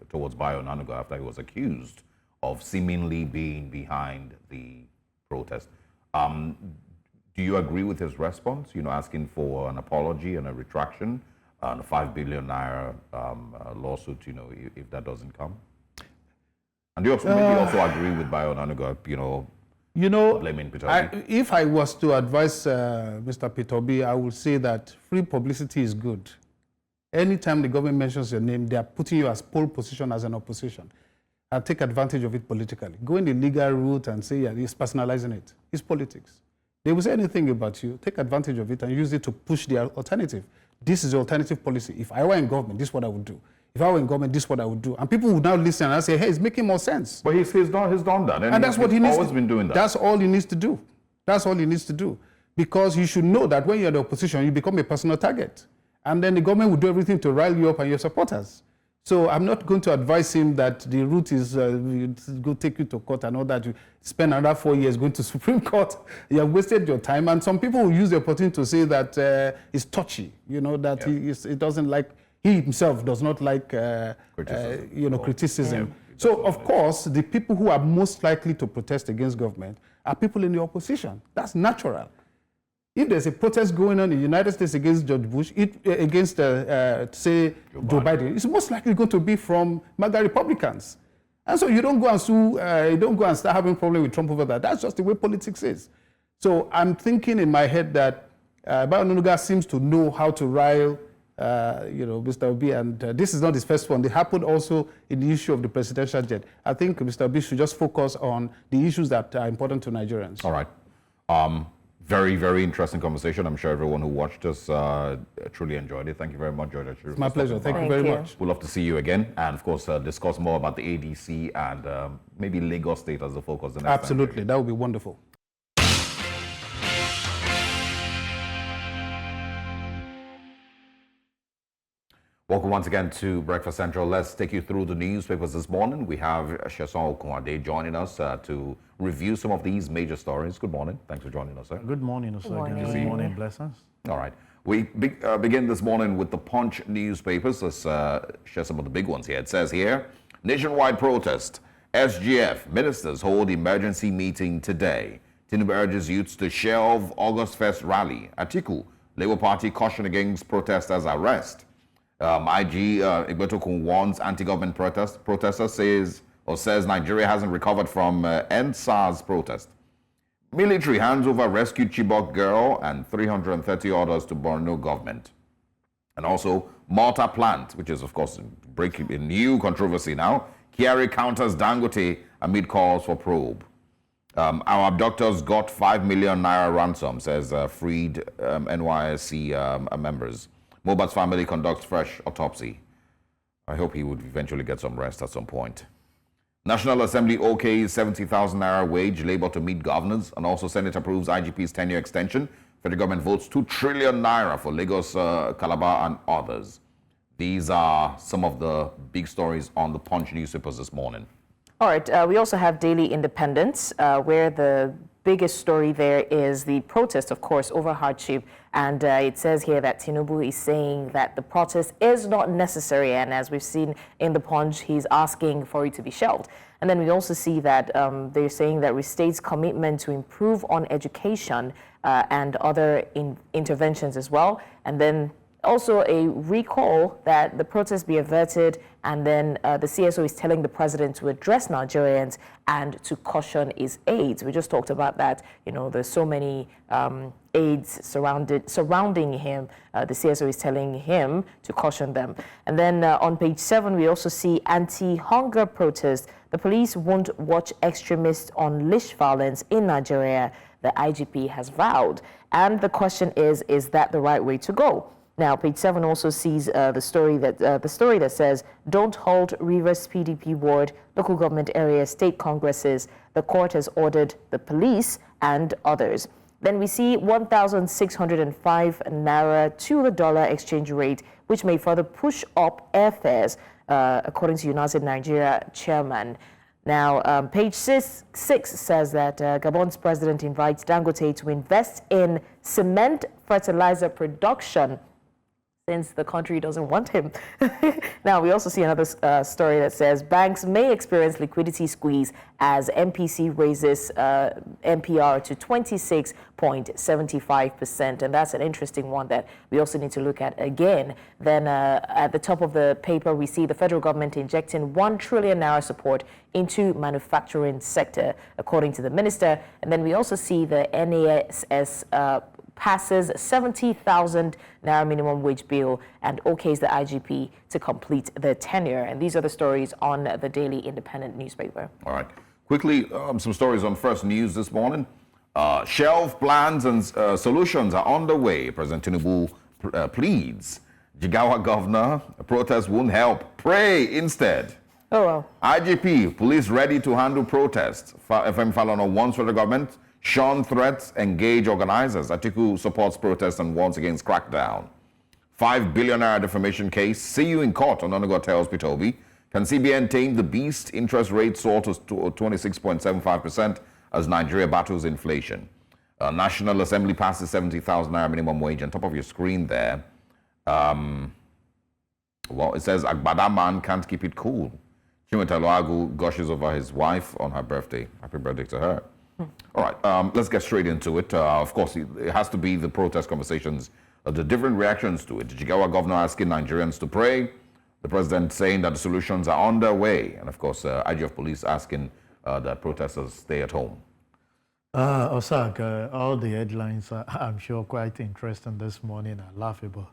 towards Bayo Onanuga after he was accused of seemingly being behind the protest. Do you agree with his response, asking for an apology and a retraction and a 5 billion naira lawsuit, if that doesn't come? And do you also agree with Bayo Onanuga, blaming Peter Obi? If I was to advise Mr. Peter Obi, I would say that free publicity is good. Anytime the government mentions your name, they are putting you as pole position as an opposition. I'll take advantage of it politically. Go in the legal route and say, yeah, he's personalizing it. It's politics. They will say anything about you, take advantage of it and use it to push their alternative. This is the alternative policy. If I were in government, this is what I would do. If I were in government, this is what I would do. And people would now listen and say, hey, it's making more sense. But he's done that. And that's what he needs always been doing that. That's all he needs to do. That's all he needs to do. Because you should know that when you're in the opposition, you become a personal target. And then the government will do everything to rile you up and your supporters. So I'm not going to advise him that the route is go take you to court and all that. You spend another 4 years going to Supreme Court. You have wasted your time. And some people will use the opportunity to say that it's touchy, that he doesn't like, he himself does not like, criticism. Yeah, so, of course, the people who are most likely to protest against government are people in the opposition. That's natural. If there's a protest going on in the United States against George Bush, against, say, Joe Biden, it's most likely going to be from MAGA Republicans. And so you don't go and sue, you don't go and start having problems with Trump over that. That's just the way politics is. So I'm thinking in my head that Bayo Onanuga seems to know how to rile, Mr. Obi, and this is not his first one. It happened also in the issue of the presidential jet. I think Mr. Obi should just focus on the issues that are important to Nigerians. All right. Very, very interesting conversation. I'm sure everyone who watched us truly enjoyed it. Thank you very much, George Ashiru. It's my pleasure. Thank you very much. We'd love to see you again and, of course, discuss more about the ADC and maybe Lagos State as the focus. Absolutely. That would be wonderful. Welcome once again to Breakfast Central. Let's take you through the newspapers this morning. We have Sheson Okunade joining us to review some of these major stories. Good morning. Thanks for joining us, sir. Good morning, sir. Good morning. Blessings. All right. We begin this morning with the Punch newspapers. Let's share some of the big ones here. It says here, nationwide protest. SGF ministers hold emergency meeting today. Tinubu urges youths to shelve August 1st rally. Atiku, Labour Party caution against protesters' arrest. IG Egbetokun warns anti-government protester says Nigeria hasn't recovered from end SARS protest. Military hands over rescued Chibok girl and 330 orders to Borno government. And also Malta plant, which is of course breaking a new controversy now. Kyari counters Dangote amid calls for probe. Our abductors got 5 million naira ransom, says freed NYSC members. Mohbad's family conducts fresh autopsy. I hope he would eventually get some rest at some point. National Assembly okays 70,000 naira wage labor to meet governors, and also Senate approves IGP's 10-year extension. Federal government votes 2 trillion naira for Lagos, Calabar, and others. These are some of the big stories on the Punch newspapers this morning. All right, we also have Daily Independence, where the biggest story there is the protest, of course, over hardship. And it says here that Tinubu is saying that the protest is not necessary. And as we've seen in the Punch, he's asking for it to be shelved. And then we also see that they're saying that restates commitment to improve on education and other interventions as well. And then also a recall that the protests be averted, and then the CSO is telling the president to address Nigerians and to caution his aides. We just talked about that. There's so many aides surrounding him. The CSO is telling him to caution them. And then on page 7, we also see anti-hunger protests. The police won't watch extremists unleash violence in Nigeria, the IGP has vowed. And the question is that the right way to go? Now, page 7 also sees the story that says, "Don't hold Rivers PDP ward, local government areas, state congresses. The court has ordered the police and others." Then we see 1,605 naira to the dollar exchange rate, which may further push up airfares, according to United Nigeria chairman. Now, page 6 says that Gabon's president invites Dangote to invest in cement fertilizer production, since the country doesn't want him. Now, we also see another story that says banks may experience liquidity squeeze as MPC raises MPR to 26.75%. And that's an interesting one that we also need to look at again. Then at the top of the paper, we see the federal government injecting 1 trillion naira support into manufacturing sector, according to the minister. And then we also see the NASS passes 70,000 naira minimum wage bill and okays the IGP to complete the tenure. And these are the stories on the Daily Independent newspaper. All right. Quickly, some stories on First News this morning. Shelf plans and solutions are underway. President Tinubu pleads. Jigawa governor, protests won't help. Pray instead. Oh, well. IGP, police ready to handle protests. FM Falana warns federal government. Shun threats, engage organizers. Atiku supports protests and warns against crackdown. 5 billion naira defamation case. See you in court, Ononego tells Pitobi. Can CBN tame the beast? Interest rate soar to 26.75% as Nigeria battles inflation. National Assembly passes 70,000 naira minimum wage. On top of your screen there, well, it says Agbada man can't keep it cool. Chimetaloagu gushes over his wife on her birthday. Happy birthday to her. All right, let's get straight into it. Of course, it has to be the protest conversations, the different reactions to it. The Jigawa governor asking Nigerians to pray. The president saying that the solutions are underway. And of course, IGF police asking that protesters stay at home. Osag, all the headlines are, I'm sure, quite interesting this morning and laughable.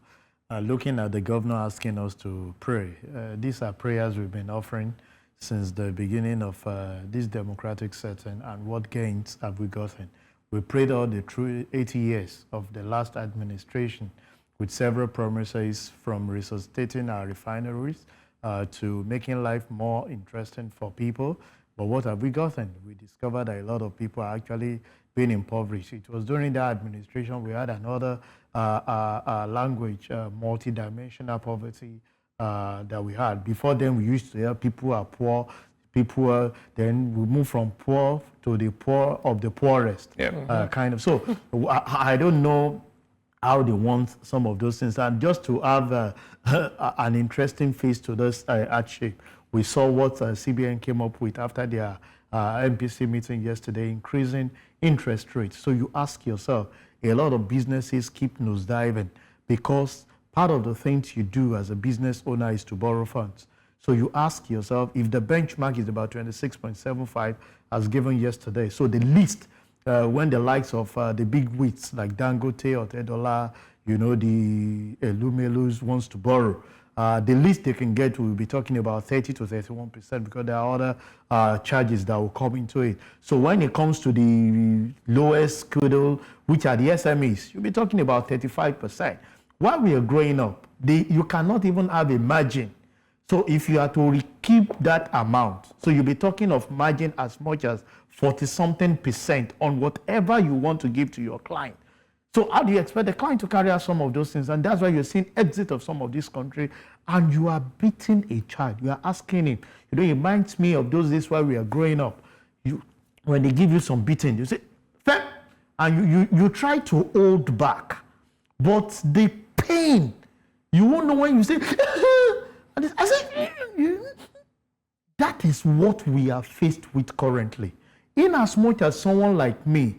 Looking at the governor asking us to pray. These are prayers we've been offering since the beginning of this democratic setting, and what gains have we gotten? We prayed all the through 80 years of the last administration with several promises, from resuscitating our refineries to making life more interesting for people. But what have we gotten? We discovered that a lot of people are actually being impoverished. It was during that administration we had another language, multidimensional poverty, that we had. Before then, we used to hear people are poor, then we move from poor to the poor of the poorest, kind of. So I don't know how they want some of those things. And just to have an interesting face to this hardship, we saw what CBN came up with after their MPC meeting yesterday, increasing interest rates. So you ask yourself, a lot of businesses keep nosediving because part of the things you do as a business owner is to borrow funds. So you ask yourself, if the benchmark is about 26.75 as given yesterday, so the least, when the likes of the big wigs like Dangote or Tedola, the Elumelus wants to borrow, the least they can get, we'll be talking about 30 to 31% because there are other charges that will come into it. So when it comes to the lowest schedule, which are the SMEs, you'll be talking about 35%. While we are growing up, you cannot even have a margin. So if you are to keep that amount, so you'll be talking of margin as much as 40-something% on whatever you want to give to your client. So how do you expect the client to carry out some of those things? And that's why you're seeing exit of some of this country, and you are beating a child. You are asking him. It reminds me of those days while we are growing up. When they give you some beating, you say, "Fair," and you try to hold back. But the pain, you won't know when you say, I say, that is what we are faced with currently. In as much as someone like me,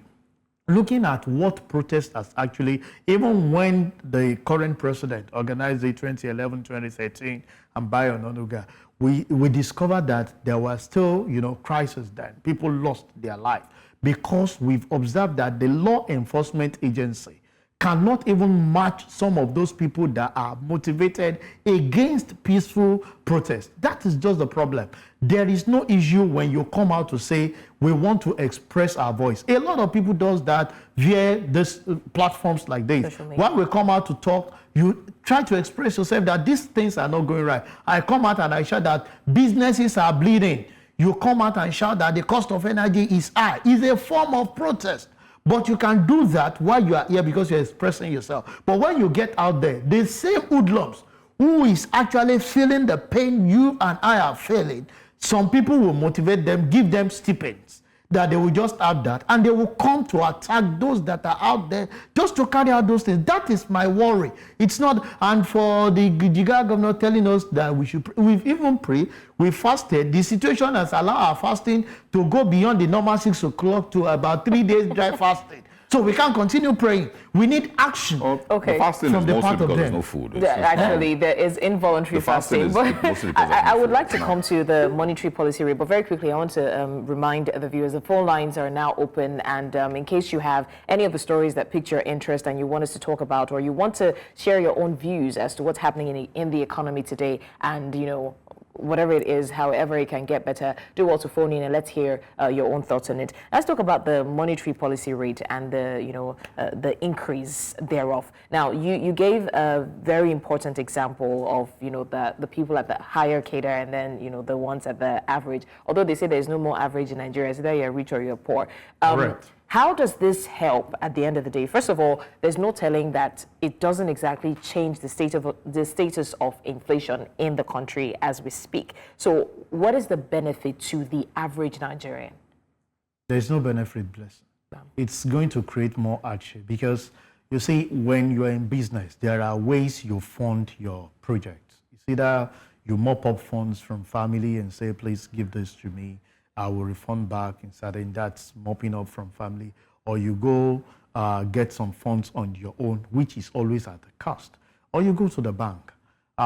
looking at what protesters actually, even when the current president organized the 2011, 2013, and Bayo Ononuga, we discovered that there was still, crisis then. People lost their life because we've observed that the law enforcement agency cannot even match some of those people that are motivated against peaceful protest. That is just the problem. There is no issue when you come out to say, we want to express our voice. A lot of people does that via this platforms like this. When we come out to talk, you try to express yourself that these things are not going right. I come out and I shout that businesses are bleeding. You come out and shout that the cost of energy is high. It's a form of protest. But you can do that while you are here because you're expressing yourself. But when you get out there, the same hoodlums who is actually feeling the pain you and I are feeling, some people will motivate them, give them stipends, that they will just have that, and they will come to attack those that are out there just to carry out those things. That is my worry. It's not, and for the Jigar governor telling us that we should, we've even prayed, we fasted. The situation has allowed our fasting to go beyond the normal 6 o'clock to about 3 days dry fasting. So we can't continue praying. We need action. Okay. The fasting is mostly because there's no food. Actually, there is involuntary fasting. But I would like to come to the monetary policy rate, but very quickly, I want to remind the viewers the phone lines are now open, and in case you have any of the stories that piqued your interest and you want us to talk about, or you want to share your own views as to what's happening in the economy today, and whatever it is, however it can get better, do also phone in and let's hear your own thoughts on it. Let's talk about the monetary policy rate and the increase thereof. Now, you gave a very important example of the people at the higher cadre and then the ones at the average. Although they say there's no more average in Nigeria, so either you're rich or you're poor. Correct. How does this help at the end of the day? First of all, there's no telling that it doesn't exactly change the status of inflation in the country as we speak. So what is the benefit to the average Nigerian? There's no benefit, bless. It's going to create more hardship because you see, when you're in business, there are ways you fund your projects. It's either you mop up funds from family and say, please give this to me, I will refund back in certain, that's mopping up from family, or you go get some funds on your own, which is always at a cost, or you go to the bank.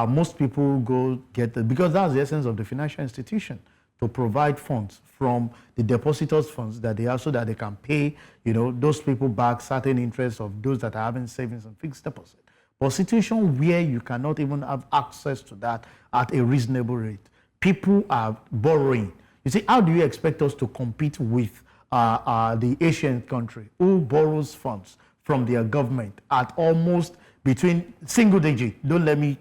Most people go get because that's the essence of the financial institution, to provide funds from the depositors' funds that they have so that they can pay, those people back certain interest of those that are having savings and fixed deposit. But situation where you cannot even have access to that at a reasonable rate, people are borrowing. You see, how do you expect us to compete with the Asian country who borrows funds from their government at almost between single digit? Don't let me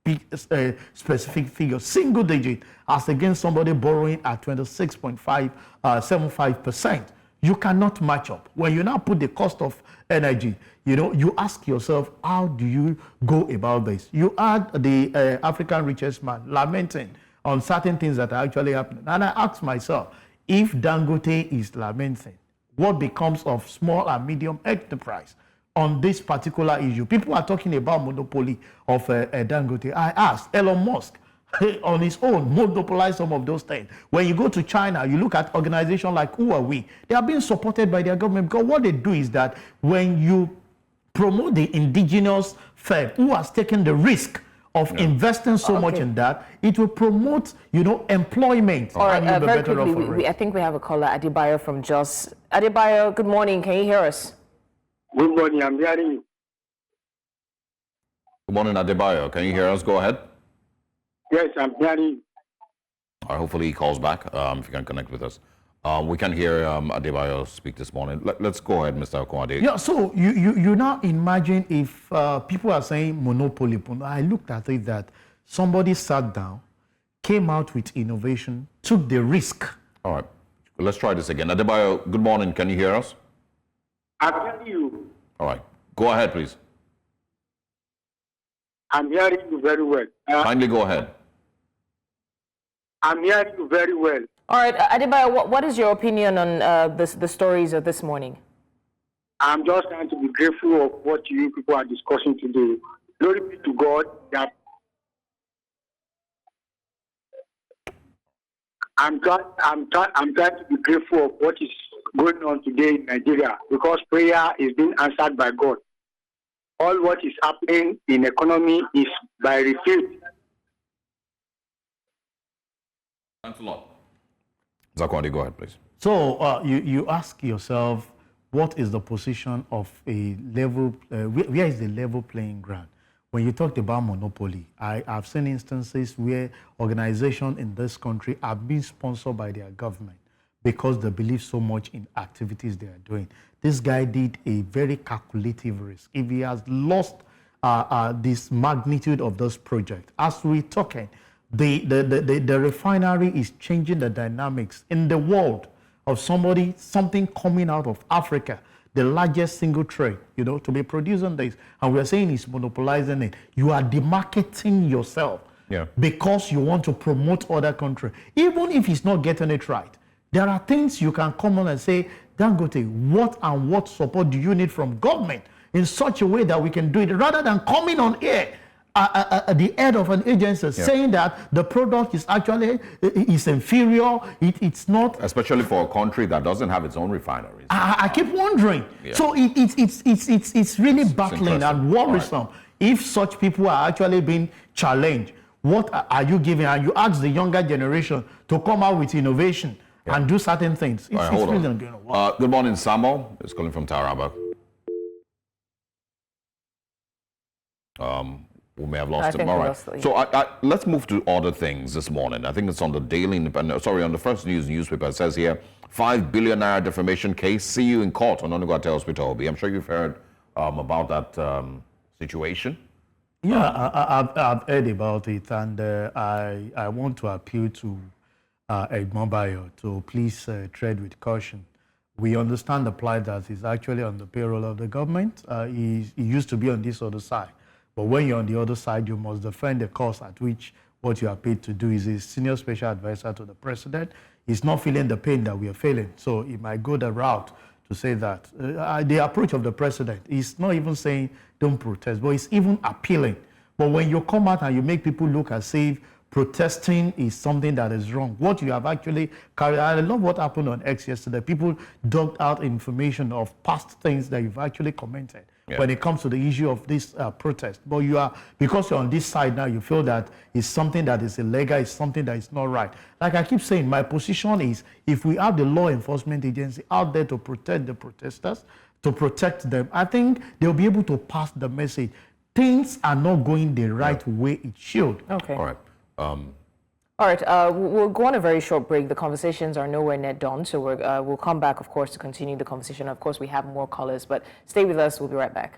pick a specific figure. Single digit as against somebody borrowing at 26.75%. You cannot match up. When you now put the cost of energy, you ask yourself, how do you go about this? You add the African richest man lamenting on certain things that are actually happening. And I ask myself, if Dangote is lamenting, what becomes of small and medium enterprise on this particular issue? People are talking about monopoly of Dangote. I asked Elon Musk on his own monopolize some of those things. When you go to China, you look at organizations like Huawei, they are being supported by their government because what they do is that when you promote the indigenous firm who has taken the risk of investing so much in that, it will promote, employment. All right, very quickly, I think we have a caller, Adebayo from Jos. Adebayo, good morning. Can you hear us? Good morning. I'm hearing you. Good morning, Adebayo. Can you hear us? Go ahead. Yes, I'm hearing you. All right, hopefully he calls back if you can connect with us. We can hear Adebayo speak this morning. Let's go ahead, Mr. Okwade. Yeah, so you now imagine if people are saying monopoly. I looked at it that somebody sat down, came out with innovation, took the risk. All right, let's try this again. Adebayo, good morning. Can you hear us? I'm hearing you. All right, go ahead, please. I'm hearing you very well. Kindly go ahead. I'm hearing you very well. All right, Adebayo, what is your opinion on the stories of this morning? I'm just trying to be grateful of what you people are discussing today. Glory be to God that I'm trying to be grateful of what is going on today in Nigeria because prayer is being answered by God. All what is happening in economy is by refute. Thanks a lot. Zakwandi, go ahead, please. So you ask yourself, what is the position of a level, where is the level playing ground? When you talked about monopoly, I've seen instances where organizations in this country are being sponsored by their government because they believe so much in activities they are doing. This guy did a very calculative risk. If he has lost this magnitude of this project, as we're talking, the refinery is changing the dynamics in the world of something coming out of Africa, the largest single trade, to be producing this. And we're saying it's monopolizing it. You are demarketing yourself because you want to promote other countries. Even if it's not getting it right, there are things you can come on and say, Dangote, what support do you need from government in such a way that we can do it, rather than coming on air at the head of an agency saying that the product is actually inferior, it's not. Especially for a country that doesn't have its own refineries. I keep wondering. So it's really baffling and worrisome. If such people are actually being challenged, what are you giving? And you ask the younger generation to come out with innovation and do certain things. It's really not going to work. Good morning, Samuel. It's calling from Taraba. We may have lost him. All right. So let's move to other things this morning. I think it's on the Daily Independent, on the First News newspaper. It says here, 5 billion naira defamation case. See you in court on Onuguate Hospital, Obi. I'm sure you've heard about that situation. Yeah, I've heard about it, and I want to appeal to Egmobayo to please tread with caution. We understand the plight that is actually on the payroll of the government. He used to be on this other side. But when you're on the other side, you must defend the cause at which what you are paid to do is a senior special advisor to the president. He's not feeling the pain that we are feeling. So he might go the route to say that. The approach of the president is not even saying don't protest, but it's even appealing. But when you come out and you make people look as if protesting is something that is wrong, what you have actually carried out, I love what happened on X yesterday. People dug out information of past things that you've actually commented. When it comes to the issue of this protest. But because you're on this side now, you feel that it's something that is illegal, it's something that is not right. Like I keep saying, my position is, if we have the law enforcement agency out there to protect the protesters, to protect them, I think they'll be able to pass the message. Things are not going the right way it should. Okay. All right. All right, we'll go on a very short break. The conversations are nowhere near done, so we'll come back, of course, to continue the conversation. Of course, we have more callers, but stay with us. We'll be right back.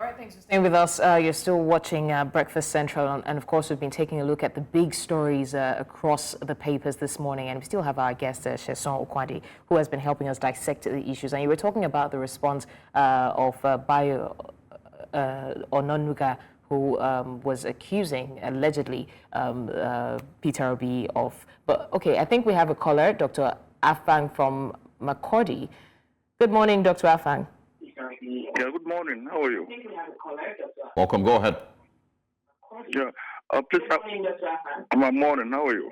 All right, thanks for staying with us. You're still watching Breakfast Central, and of course, we've been taking a look at the big stories across the papers this morning, and we still have our guest, Sheson Okwandi, who has been helping us dissect the issues. And you were talking about the response of Bayo Ononuga, who was accusing, allegedly, Peter Obi of... But, okay, I think we have a caller, Dr. Afang from Makurdi. Good morning, Dr. Afang. Yeah, good morning. How are you? Welcome. Go ahead. Yeah. Please, good morning. How are you?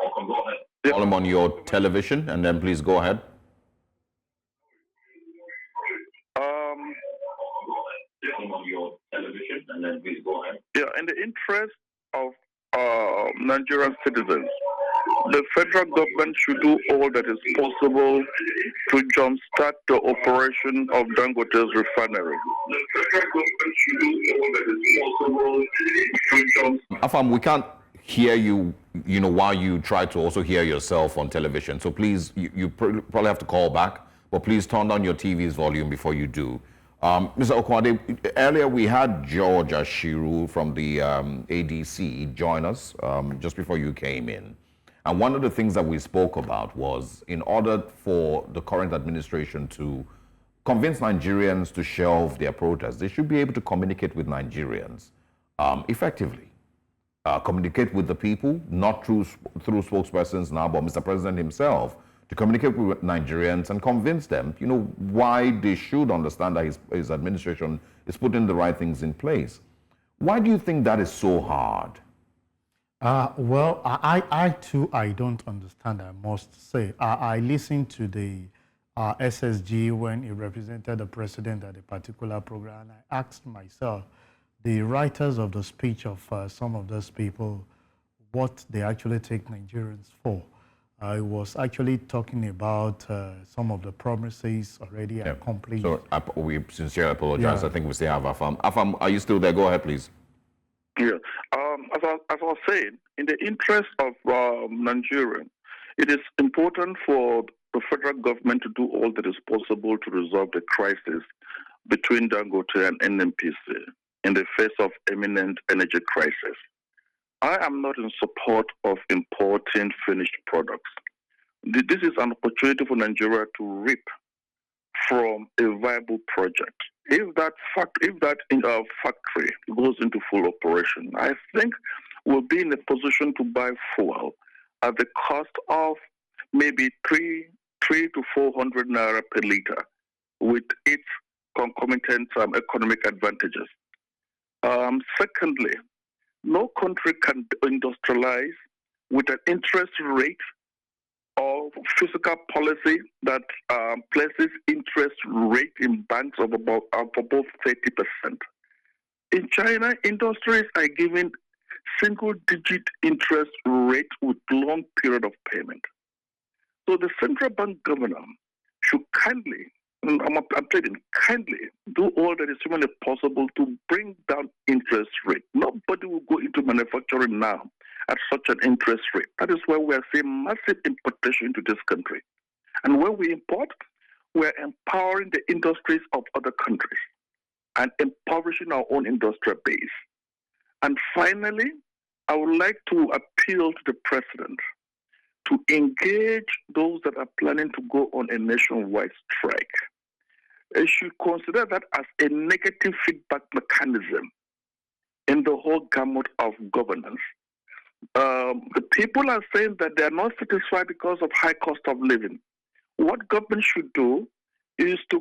Welcome. Go ahead. Call him on your television, and then please go ahead. On your television, and then please go ahead. Yeah, in the interest of Nigerian citizens, the federal government should do all that is possible to jumpstart the operation of Dangote's refinery. The federal government should do all that is possible to jumpstart. Afam, we can't hear you, while you try to also hear yourself on television. So please, you probably have to call back, but please turn down your TV's volume before you do. Mr. Okwandi, earlier we had George Ashiru from the ADC join us just before you came in. And one of the things that we spoke about was, in order for the current administration to convince Nigerians to shelve their protests, they should be able to communicate with Nigerians effectively. Communicate with the people, not through spokespersons now, but Mr. President himself, to communicate with Nigerians and convince them, why they should understand that his administration is putting the right things in place. Why do you think that is so hard? Well, I too, I don't understand, I must say. I listened to the SSG when he represented the president at a particular program, and I asked myself, the writers of the speech of some of those people, what they actually take Nigerians for. I was actually talking about some of the promises already accomplished. So we sincerely apologize. I think we still have Afam. Afam, are you still there? Go ahead, please. Yeah. As I was saying, in the interest of Nigeria, it is important for the federal government to do all that is possible to resolve the crisis between Dangote and NNPC in the face of imminent energy crisis. I am not in support of importing finished products. This is an opportunity for Nigeria to reap from a viable project. If that factory goes into full operation, I think we'll be in a position to buy fuel at the cost of maybe 3 to 400 naira per liter, with its concomitant economic advantages. Secondly, no country can industrialize with an interest rate or fiscal policy that places interest rate in banks of above 30%. In China, industries are given single-digit interest rate with long period of payment. So the central bank governor should kindly, I'm pleading, kindly do all that is humanly possible to bring down interest rate. Nobody will go into manufacturing now at such an interest rate. That is why we are seeing massive importation into this country. And when we import, we are empowering the industries of other countries and impoverishing our own industrial base. And finally, I would like to appeal to the president to engage those that are planning to go on a nationwide strike. They should consider that as a negative feedback mechanism in the whole gamut of governance. The people are saying that they are not satisfied because of high cost of living. What government should do is to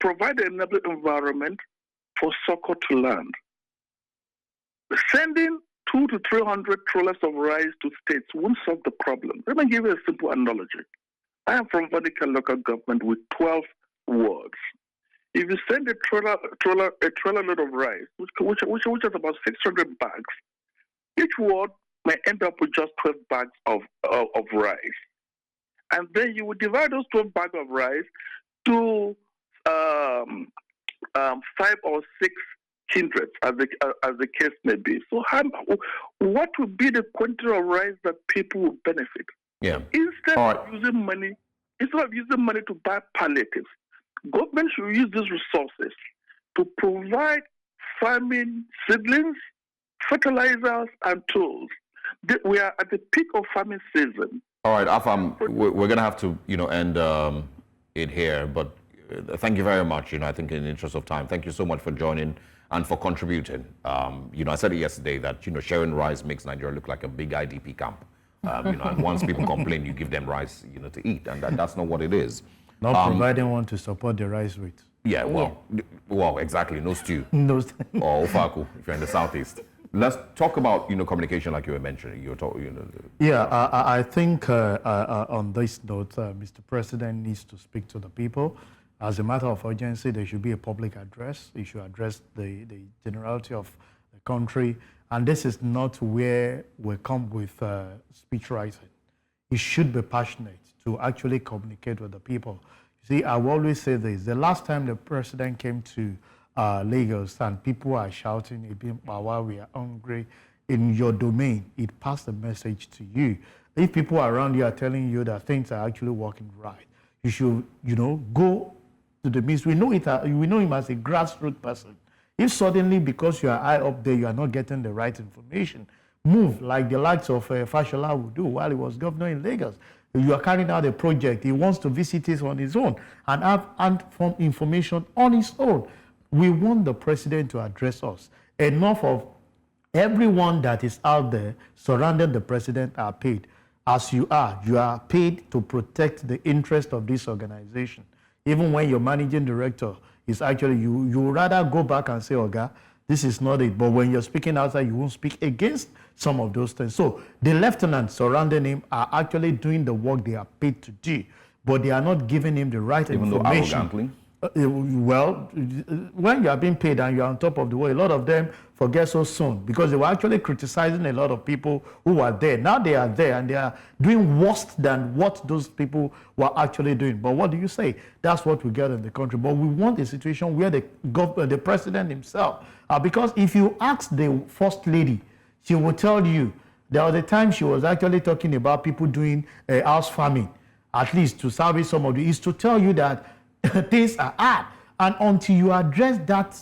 provide an enabling environment for soccer to land. Sending 200 to 300 trawlers of rice to states won't solve the problem. Let me give you a simple analogy. I am from Vatican local government with 12 wards. If you send a trailer load of rice, which is about 600 bags, each ward may end up with just 12 bags of rice. And then you would divide those 12 bags of rice to 5 or 6 kindreds, as the case may be. So what would be the quantity of rice that people would benefit? Yeah. Instead of using money to buy palliatives, government should use these resources to provide farming seedlings, fertilizers, and tools. We are at the peak of farming season. All right, Afam, we're going to have to, end it here, but thank you very much. I think in the interest of time, thank you so much for joining and for contributing. I said it yesterday that, sharing rice makes Nigeria look like a big IDP camp. And once people complain, you give them rice, to eat, and that's not what it is. Not providing one to support the rice with. Yeah, well, exactly. No stew. No stew. Or ofaku if you're in the southeast. Let's talk about communication, like you were mentioning. You were talking. Yeah, I think on this note, Mr. President needs to speak to the people. As a matter of urgency, there should be a public address. He should address the generality of the country, and this is not where we come with speech writing. He should be passionate to actually communicate with the people. You see, I will always say this. The last time the president came to Lagos and people are shouting, while we are hungry, in your domain, it passed the message to you. If people around you are telling you that things are actually working right, you should, go to the midst. We know him as a grassroots person. If suddenly, because you are high up there, you are not getting the right information, move like the likes of Fashola would do while he was governor in Lagos. You are carrying out a project. He wants to visit it on his own and have from information on his own. We want the president to address us. Enough of everyone that is out there surrounding the president are paid. As you are paid to protect the interest of this organization. Even when your managing director is actually, you rather go back and say, Oga, this is not it. But when you're speaking outside, you won't speak against some of those things. So the lieutenants surrounding him are actually doing the work they are paid to do, but they are not giving him the right information. Even though arrogantly? Well, when you are being paid and you are on top of the world, a lot of them forget so soon because they were actually criticizing a lot of people who were there. Now they are there and they are doing worse than what those people were actually doing. But what do you say? That's what we get in the country. But we want a situation where the president himself, because if you ask the first lady, she will tell you there was a time she was actually talking about people doing house farming, at least to service some of the, is to tell you that things are hard. And until you address that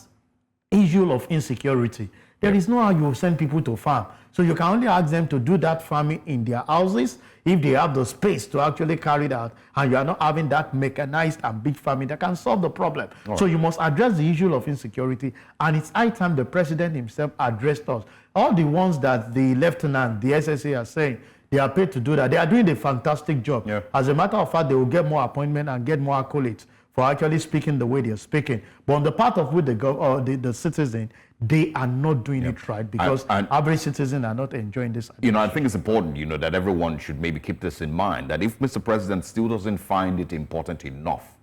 issue of insecurity, there is no how you will send people to farm. So you can only ask them to do that farming in their houses if they have the space to actually carry it out, and you are not having that mechanized and big farming that can solve the problem. So you must address the issue of insecurity, and it's high time the president himself addressed us. All the ones that the lieutenant, the SSA are saying, they are paid to do that. They are doing a fantastic job. As a matter of fact, they will get more appointments and get more accolades for actually speaking the way they are speaking. But on the part of with the citizen, they are not doing it right because average citizens are not enjoying this. You know, I think it's important, you know, that everyone should maybe keep this in mind, that if Mr. President still doesn't find it important enough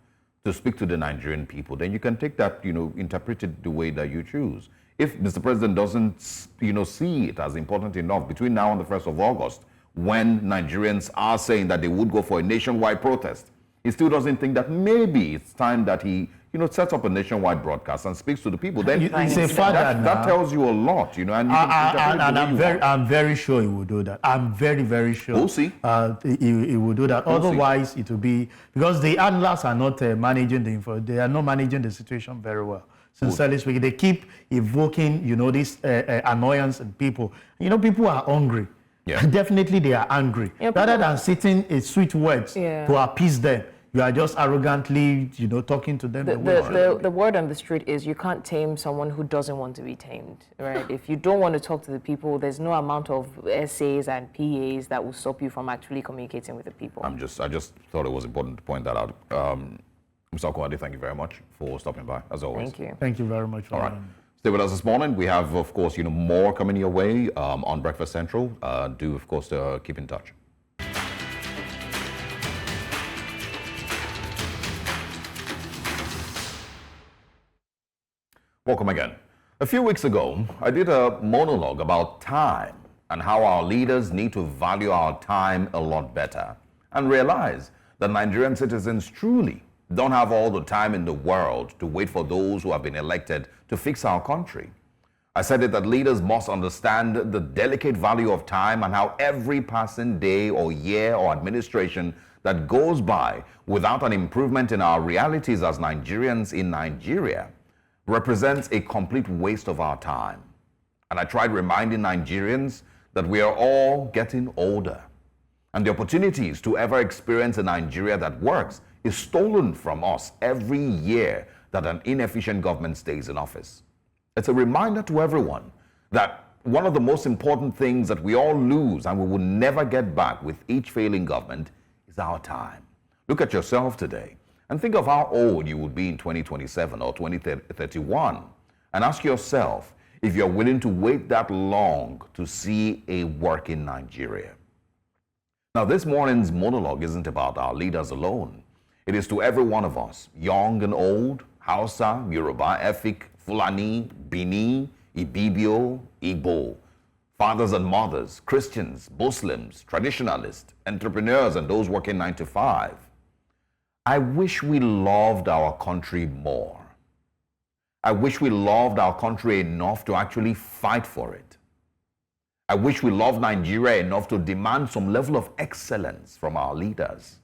to speak to the Nigerian people, then you can take that, you know, interpret it the way that you choose. If Mr. President doesn't, you know, see it as important enough between now and the 1st of August, when Nigerians are saying that they would go for a nationwide protest, he still doesn't think that maybe it's time that he, you know, sets up a nationwide broadcast and speaks to the people. Then that tells you a lot, you know. And I'm very sure he will do that. I'm very, very sure. We'll see. He will do that. Otherwise, it will be because the analysts are not managing the info. They are not managing the situation very well. Sincerely speaking, they keep evoking, you know, this annoyance in people. You know, people are hungry. Definitely they are angry. Rather than sitting in sweet words to appease them, you are just arrogantly, you know, talking to them. The word on the street is you can't tame someone who doesn't want to be tamed, right? If you don't want to talk to the people, there's no amount of essays and PAs that will stop you from actually communicating with the people. I just thought it was important to point that out. Mr. Kayode, thank you very much for stopping by, as always. Thank you. Thank you very much. All right. Stay with us this morning. We have, of course, you know, more coming your way on Breakfast Central. Do, of course, keep in touch. Welcome again. A few weeks ago, I did a monologue about time and how our leaders need to value our time a lot better and realize that Nigerian citizens truly don't have all the time in the world to wait for those who have been elected to fix our country. I said it that leaders must understand the delicate value of time and how every passing day or year or administration that goes by without an improvement in our realities as Nigerians in Nigeria represents a complete waste of our time. And I tried reminding Nigerians that we are all getting older, and the opportunities to ever experience a Nigeria that works is stolen from us every year that an inefficient government stays in office. It's a reminder to everyone that one of the most important things that we all lose and we will never get back with each failing government is our time. Look at yourself today and think of how old you will be in 2027 or 2031 and ask yourself if you're willing to wait that long to see a working Nigeria. Now, this morning's monologue isn't about our leaders alone. It is to every one of us, young and old, Hausa, Yoruba, Efik, Fulani, Bini, Ibibio, Igbo, fathers and mothers, Christians, Muslims, traditionalists, entrepreneurs, and those working 9 to 5. I wish we loved our country more. I wish we loved our country enough to actually fight for it. I wish we loved Nigeria enough to demand some level of excellence from our leaders.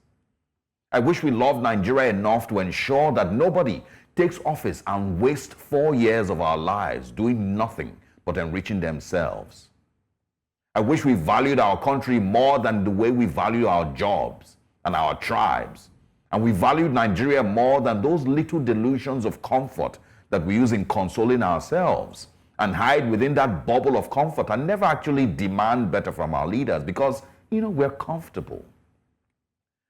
I wish we loved Nigeria enough to ensure that nobody takes office and wastes 4 years of our lives doing nothing but enriching themselves. I wish we valued our country more than the way we value our jobs and our tribes. And we valued Nigeria more than those little delusions of comfort that we use in consoling ourselves and hide within that bubble of comfort and never actually demand better from our leaders because, you know, we're comfortable.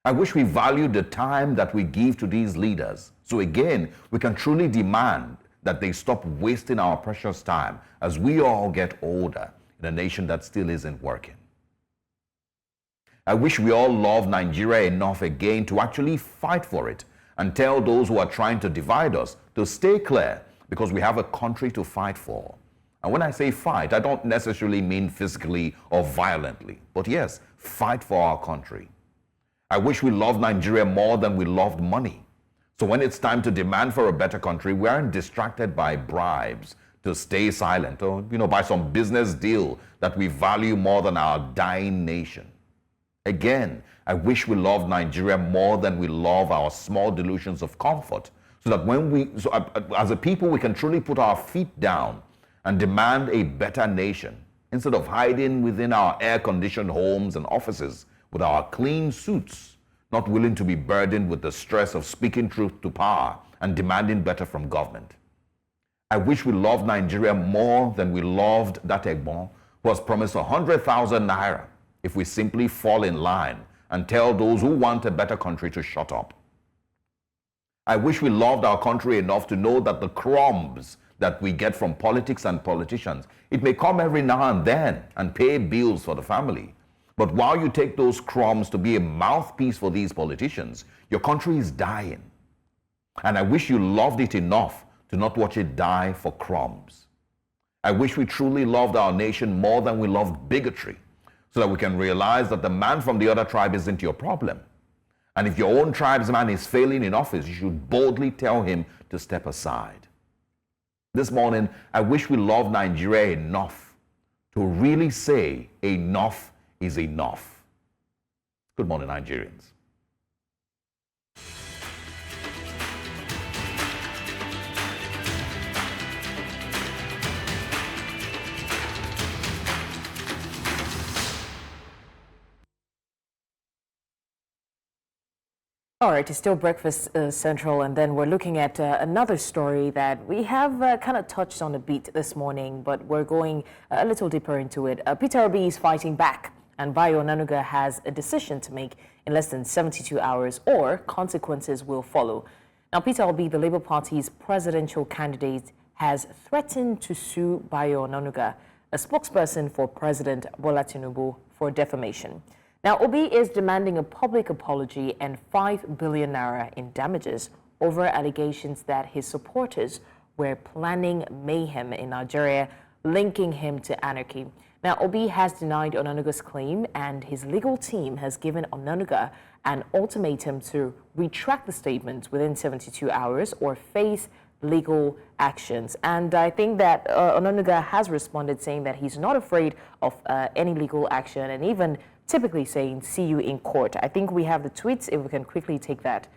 I wish we valued the time that we give to these leaders. So again, we can truly demand that they stop wasting our precious time as we all get older in a nation that still isn't working. I wish we all loved Nigeria enough again to actually fight for it and tell those who are trying to divide us to stay clear, because we have a country to fight for. And when I say fight, I don't necessarily mean physically or violently, but yes, fight for our country. I wish we loved Nigeria more than we loved money. So when it's time to demand for a better country, we aren't distracted by bribes to stay silent or, by some business deal that we value more than our dying nation. Again, I wish we loved Nigeria more than we love our small delusions of comfort, so that as a people, we can truly put our feet down and demand a better nation, instead of hiding within our air-conditioned homes and offices with our clean suits, not willing to be burdened with the stress of speaking truth to power and demanding better from government. I wish we loved Nigeria more than we loved that Egbon who was promised 100,000 naira if we simply fall in line and tell those who want a better country to shut up. I wish we loved our country enough to know that the crumbs that we get from politics and politicians, it may come every now and then and pay bills for the family. But while you take those crumbs to be a mouthpiece for these politicians, your country is dying. And I wish you loved it enough to not watch it die for crumbs. I wish we truly loved our nation more than we loved bigotry, so that we can realize that the man from the other tribe isn't your problem. And if your own tribesman is failing in office, you should boldly tell him to step aside. This morning, I wish we loved Nigeria enough to really say enough is enough. Good morning, Nigerians. All right, it's still Breakfast Central, and then we're looking at another story that we have kind of touched on a bit this morning, but we're going a little deeper into it. Peter Obi is fighting back, and Bayo Onanuga has a decision to make in less than 72 hours, or consequences will follow. Now, Peter Obi, the Labour Party's presidential candidate, has threatened to sue Bayo Onanuga, a spokesperson for President Bola Tinubu, for defamation. Now, Obi is demanding a public apology and 5 billion naira in damages over allegations that his supporters were planning mayhem in Nigeria, linking him to anarchy. Now, Obi has denied Onanuga's claim, and his legal team has given Onanuga an ultimatum to retract the statement within 72 hours or face legal actions. And I think that Onanuga has responded, saying that he's not afraid of any legal action, and even typically saying, "See you in court." I think we have the tweets, if we can quickly take that.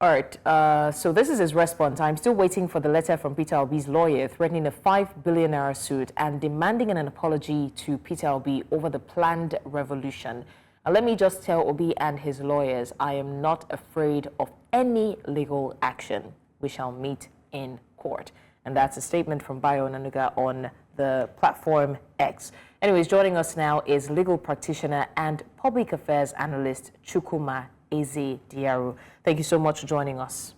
All right, so this is his response. "I'm still waiting for the letter from Peter Obi's lawyer threatening a 5 billion naira suit and demanding an apology to Peter Obi over the planned revolution. Let me just tell Obi and his lawyers, I am not afraid of any legal action. We shall meet in court." And that's a statement from Bayo Onanuga on the platform X. Anyways, joining us now is legal practitioner and public affairs analyst Chukwuma Eze-Diaru. Thank you so much for joining us.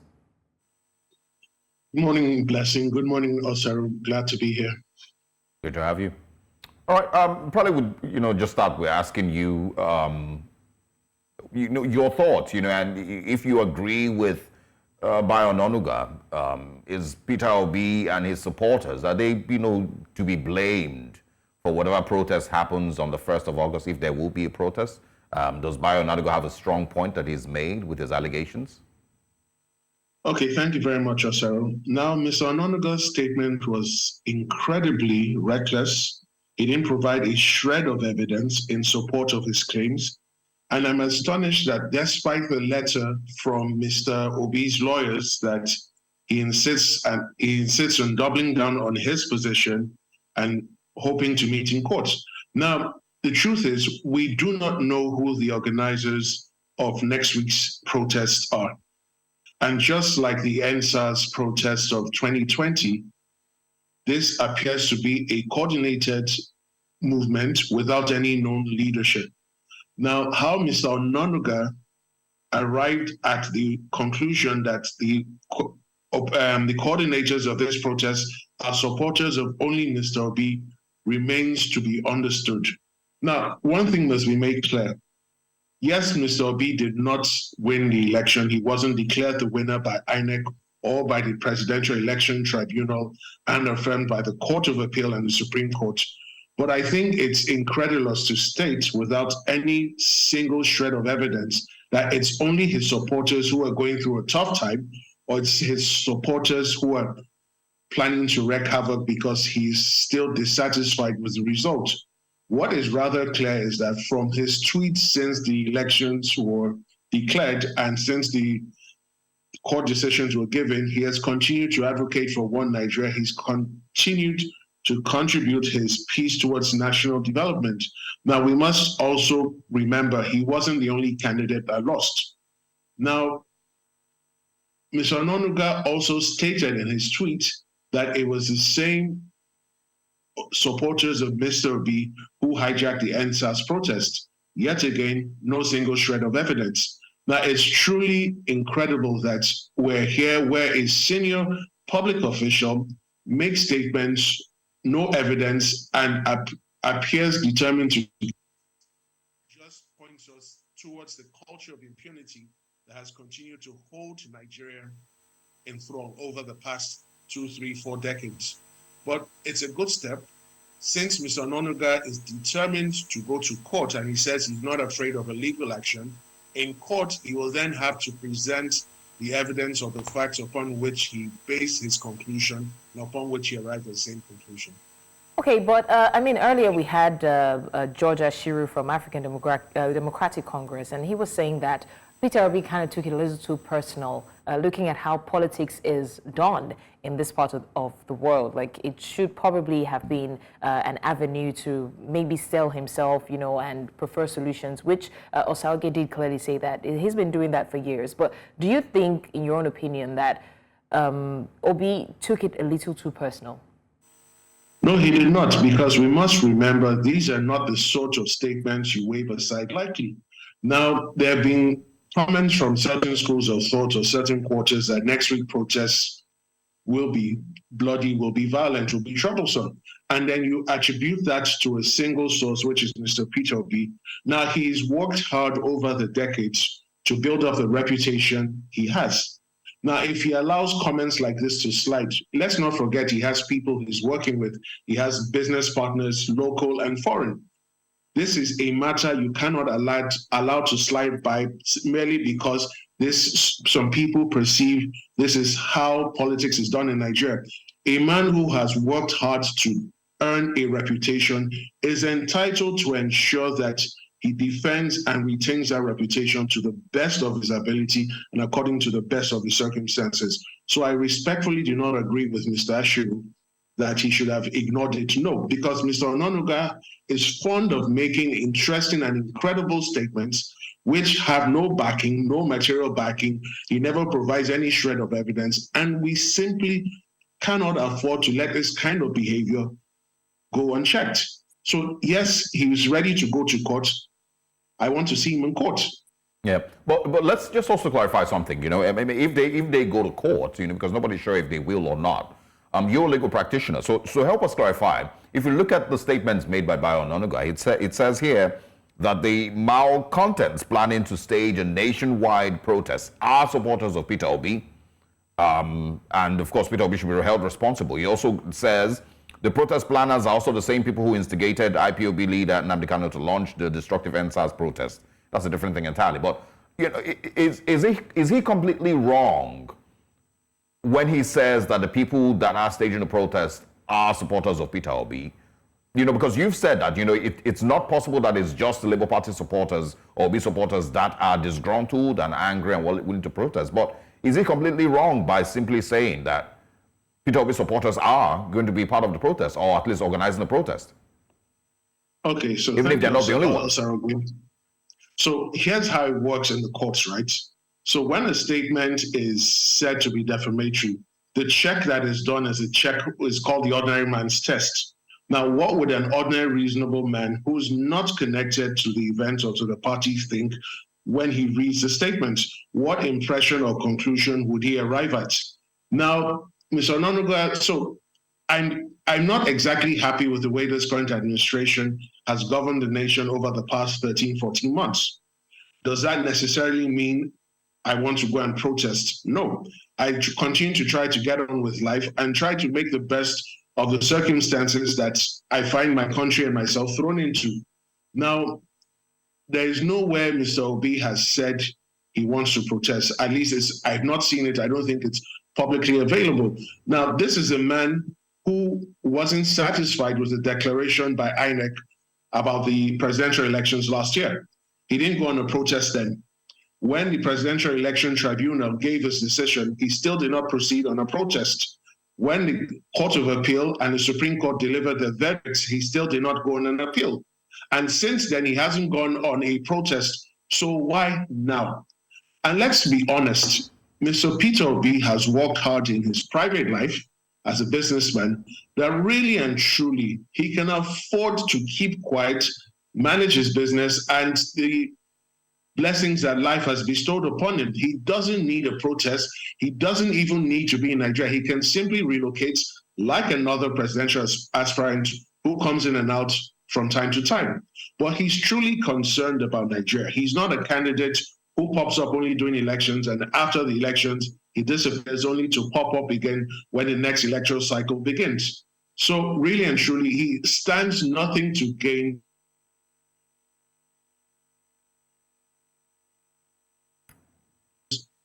Good morning, Blessing. Good morning, Osaru. Glad to be here. Good to have you. All right, probably would, just start with asking you, your thoughts, and if you agree with Bayo Onanuga, is Peter Obi and his supporters, are they, to be blamed for whatever protest happens on the 1st of August, if there will be a protest? Does Bayo Onanuga have a strong point that he's made with his allegations? Okay, thank you very much, Osaru. Now, Mr. Onanuga's statement was incredibly reckless. He didn't provide a shred of evidence in support of his claims. And I'm astonished that despite the letter from Mr. Obi's lawyers that he insists on doubling down on his position and hoping to meet in court. Now, the truth is, we do not know who the organizers of next week's protests are. And just like the NSAS protest of 2020, this appears to be a coordinated movement without any known leadership. Now, how Mr. Onanuga arrived at the conclusion that the the coordinators of this protest are supporters of only Mr. Obi remains to be understood. Now, one thing must be made clear. Yes, Mr. Obi did not win the election. He wasn't declared the winner by INEC or by the Presidential Election Tribunal and affirmed by the Court of Appeal and the Supreme Court. But I think it's incredulous to state without any single shred of evidence that it's only his supporters who are going through a tough time, or it's his supporters who are planning to wreak havoc because he's still dissatisfied with the result. What is rather clear is that from his tweets since the elections were declared and since the court decisions were given, he has continued to advocate for one Nigeria. He's continued to contribute his piece towards national development. Now, we must also remember he wasn't the only candidate that lost. Now, Mr. Ononuga also stated in his tweet that it was the same supporters of Mr. Obi who hijacked the NSAS protest. Yet again, no single shred of evidence. Now, it's truly incredible that we're here where a senior public official makes statements, no evidence, and appears determined to just points us towards the culture of impunity that has continued to hold Nigeria in thrall over the past 2, 3, 4 decades. But it's a good step since Mr. Ononuga is determined to go to court and he says he's not afraid of a legal action. In court, he will then have to present the evidence or the facts upon which he based his conclusion and upon which he arrived at the same conclusion. Okay, but I mean, earlier we had George Ashiru from African Democratic Congress, and he was saying that Peter Obi kind of took it a little too personal, looking at how politics is done in this part of the world. Like, it should probably have been an avenue to maybe sell himself, you know, and prefer solutions, which Osaoge did clearly say that. He's been doing that for years. But do you think, in your own opinion, that Obi took it a little too personal? No, he did not, because we must remember these are not the sort of statements you wave aside lightly. Now, there have been comments from certain schools of thought or certain quarters that next week protests will be bloody, will be violent, will be troublesome. And then you attribute that to a single source, which is Mr. Peter Obi. Now, he's worked hard over the decades to build up the reputation he has. Now, if he allows comments like this to slide, let's not forget he has people he's working with. He has business partners, local and foreign. This is a matter you cannot allow to slide by merely because some people perceive this is how politics is done in Nigeria. A man who has worked hard to earn a reputation is entitled to ensure that he defends and retains that reputation to the best of his ability and according to the best of the circumstances. So I respectfully do not agree with Mr. Ashiru that he should have ignored it. No, because Mr. Ononuga is fond of making interesting and incredible statements which have no backing, no material backing. He never provides any shred of evidence, and we simply cannot afford to let this kind of behavior go unchecked. So yes, he was ready to go to court. I want to see him in court. Yeah, but let's just also clarify something. You know, I mean, if they go to court, you know, because nobody's sure if they will or not. You're a legal practitioner, so help us clarify. If you look at the statements made by Bayo Ononuga, it says here that the malcontents planning to stage a nationwide protest are supporters of Peter Obi, and of course Peter Obi should be held responsible. He also says the protest planners are also the same people who instigated IPOB leader Nnamdi to launch the destructive NSAS protest. That's a different thing entirely. But you know, is he completely wrong when he says that the people that are staging the protest are supporters of Peter Obi? You know, because you've said that, you know, it's not possible that it's just the Labour Party supporters or Obi supporters that are disgruntled and angry and willing to protest. But is he completely wrong by simply saying that Peter Obi supporters are going to be part of the protest or at least organizing the protest? Okay, so even if they're not the only ones. So here's how it works in the courts, right? So when a statement is said to be defamatory, the check that is done as a check is called the ordinary man's test. Now, what would an ordinary reasonable man who's not connected to the event or to the party think when he reads the statement? What impression or conclusion would he arrive at? Now, Mr. Ononuga, so I'm not exactly happy with the way this current administration has governed the nation over the past 13, 14 months. Does that necessarily mean I want to go and protest? No. I continue to try to get on with life and try to make the best of the circumstances that I find my country and myself thrown into. Now, there is nowhere Mr. Obi has said he wants to protest. At least I've not seen it. I don't think it's publicly available. Now, this is a man who wasn't satisfied with the declaration by INEC about the presidential elections last year. He didn't go on a protest then. When the Presidential Election Tribunal gave his decision, he still did not proceed on a protest. When the Court of Appeal and the Supreme Court delivered their verdicts, he still did not go on an appeal. And since then, he hasn't gone on a protest. So why now? And let's be honest, Mr. Peter Obi has worked hard in his private life as a businessman that really and truly he can afford to keep quiet, manage his business, and the blessings that life has bestowed upon him. He doesn't need a protest. He doesn't even need to be in Nigeria. He can simply relocate like another presidential aspirant who comes in and out from time to time. But he's truly concerned about Nigeria. He's not a candidate who pops up only during elections, and after the elections, he disappears only to pop up again when the next electoral cycle begins. So really and truly, he stands nothing to gain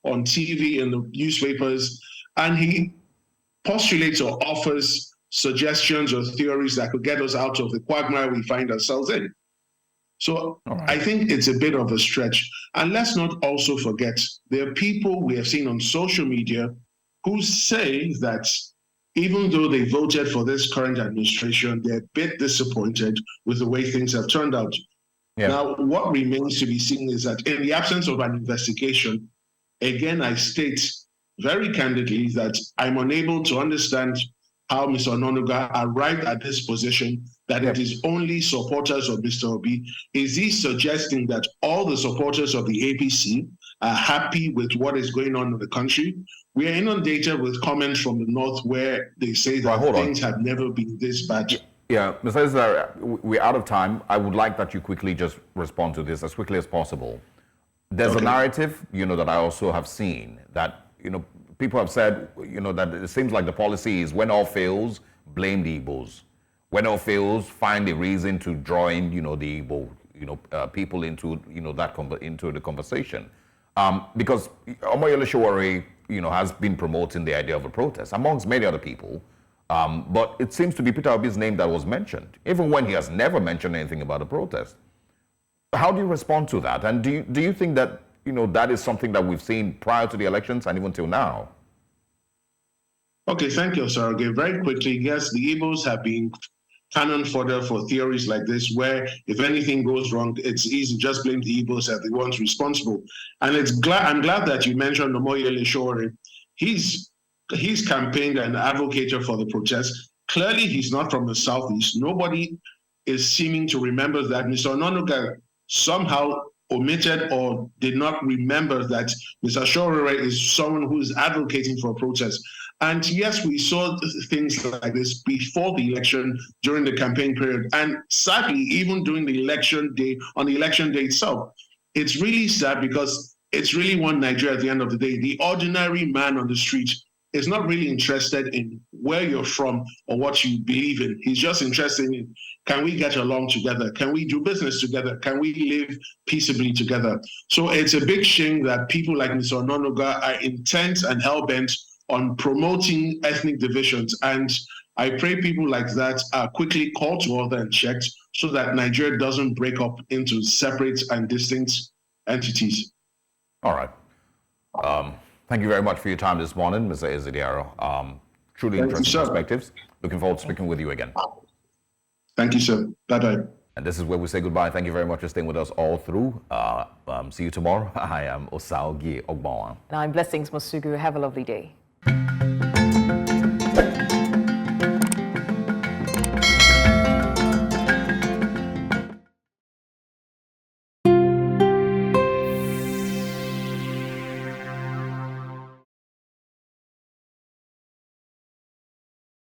on TV and the newspapers, and he postulates or offers suggestions or theories that could get us out of the quagmire we find ourselves in. So I think it's a bit of a stretch. And let's not also forget, there are people we have seen on social media who say that even though they voted for this current administration, they're a bit disappointed with the way things have turned out. Yeah. Now, what remains to be seen is that in the absence of an investigation, again, I state very candidly that I'm unable to understand how Mr. Ononuga arrived at this position, that it is only supporters of Mr. Obi. Is he suggesting that all the supporters of the APC are happy with what is going on in the country? We are inundated with comments from the North where they say that things have never been this bad. Yeah, Mr. Ezra, we're out of time. I would like that you quickly just respond to this as quickly as possible. There's a narrative, that I also have seen that, people have said, that it seems like the policy is when all fails, blame the Igbos. When all fails, find a reason to draw in, the Igbo, people into, into the conversation. Because Omoyele Sowore, has been promoting the idea of a protest amongst many other people. But it seems to be Peter Obi's name that was mentioned, even when he has never mentioned anything about a protest. How do you respond to that? And do you think that, that is something that we've seen prior to the elections and even till now? Okay, thank you, sir. Okay, very quickly, yes, the Igbos have been cannon fodder for theories like this, where if anything goes wrong, it's easy to just blame the Igbos as the ones responsible. And I'm glad that you mentioned Omoyele Sowore. He's campaigned and advocated for the protest. Clearly, he's not from the Southeast. Nobody is seeming to remember that. Mr. Ononuga somehow omitted or did not remember that Mr. Sowore is someone who is advocating for a protest. And yes, we saw things like this before the election, during the campaign period, and sadly, even during the election day, on the election day itself. It's really sad because it's really one Nigeria at the end of the day. The ordinary man on the street is not really interested in where you're from or what you believe in. He's just interested in, can we get along together? Can we do business together? Can we live peaceably together? So it's a big shame that people like Mr. Ononuga are intent and hell-bent on promoting ethnic divisions. And I pray people like that are quickly called to order and checked so that Nigeria doesn't break up into separate and distinct entities. All right. Thank you very much for your time this morning, Mr. Ezediaro. Truly interesting perspectives. Looking forward to speaking with you again. Thank you, sir. Bye-bye. And this is where we say goodbye. Thank you very much for staying with us all through. See you tomorrow. I am Osaogi Ogbawa. And I'm Blessings Masugu. Have a lovely day.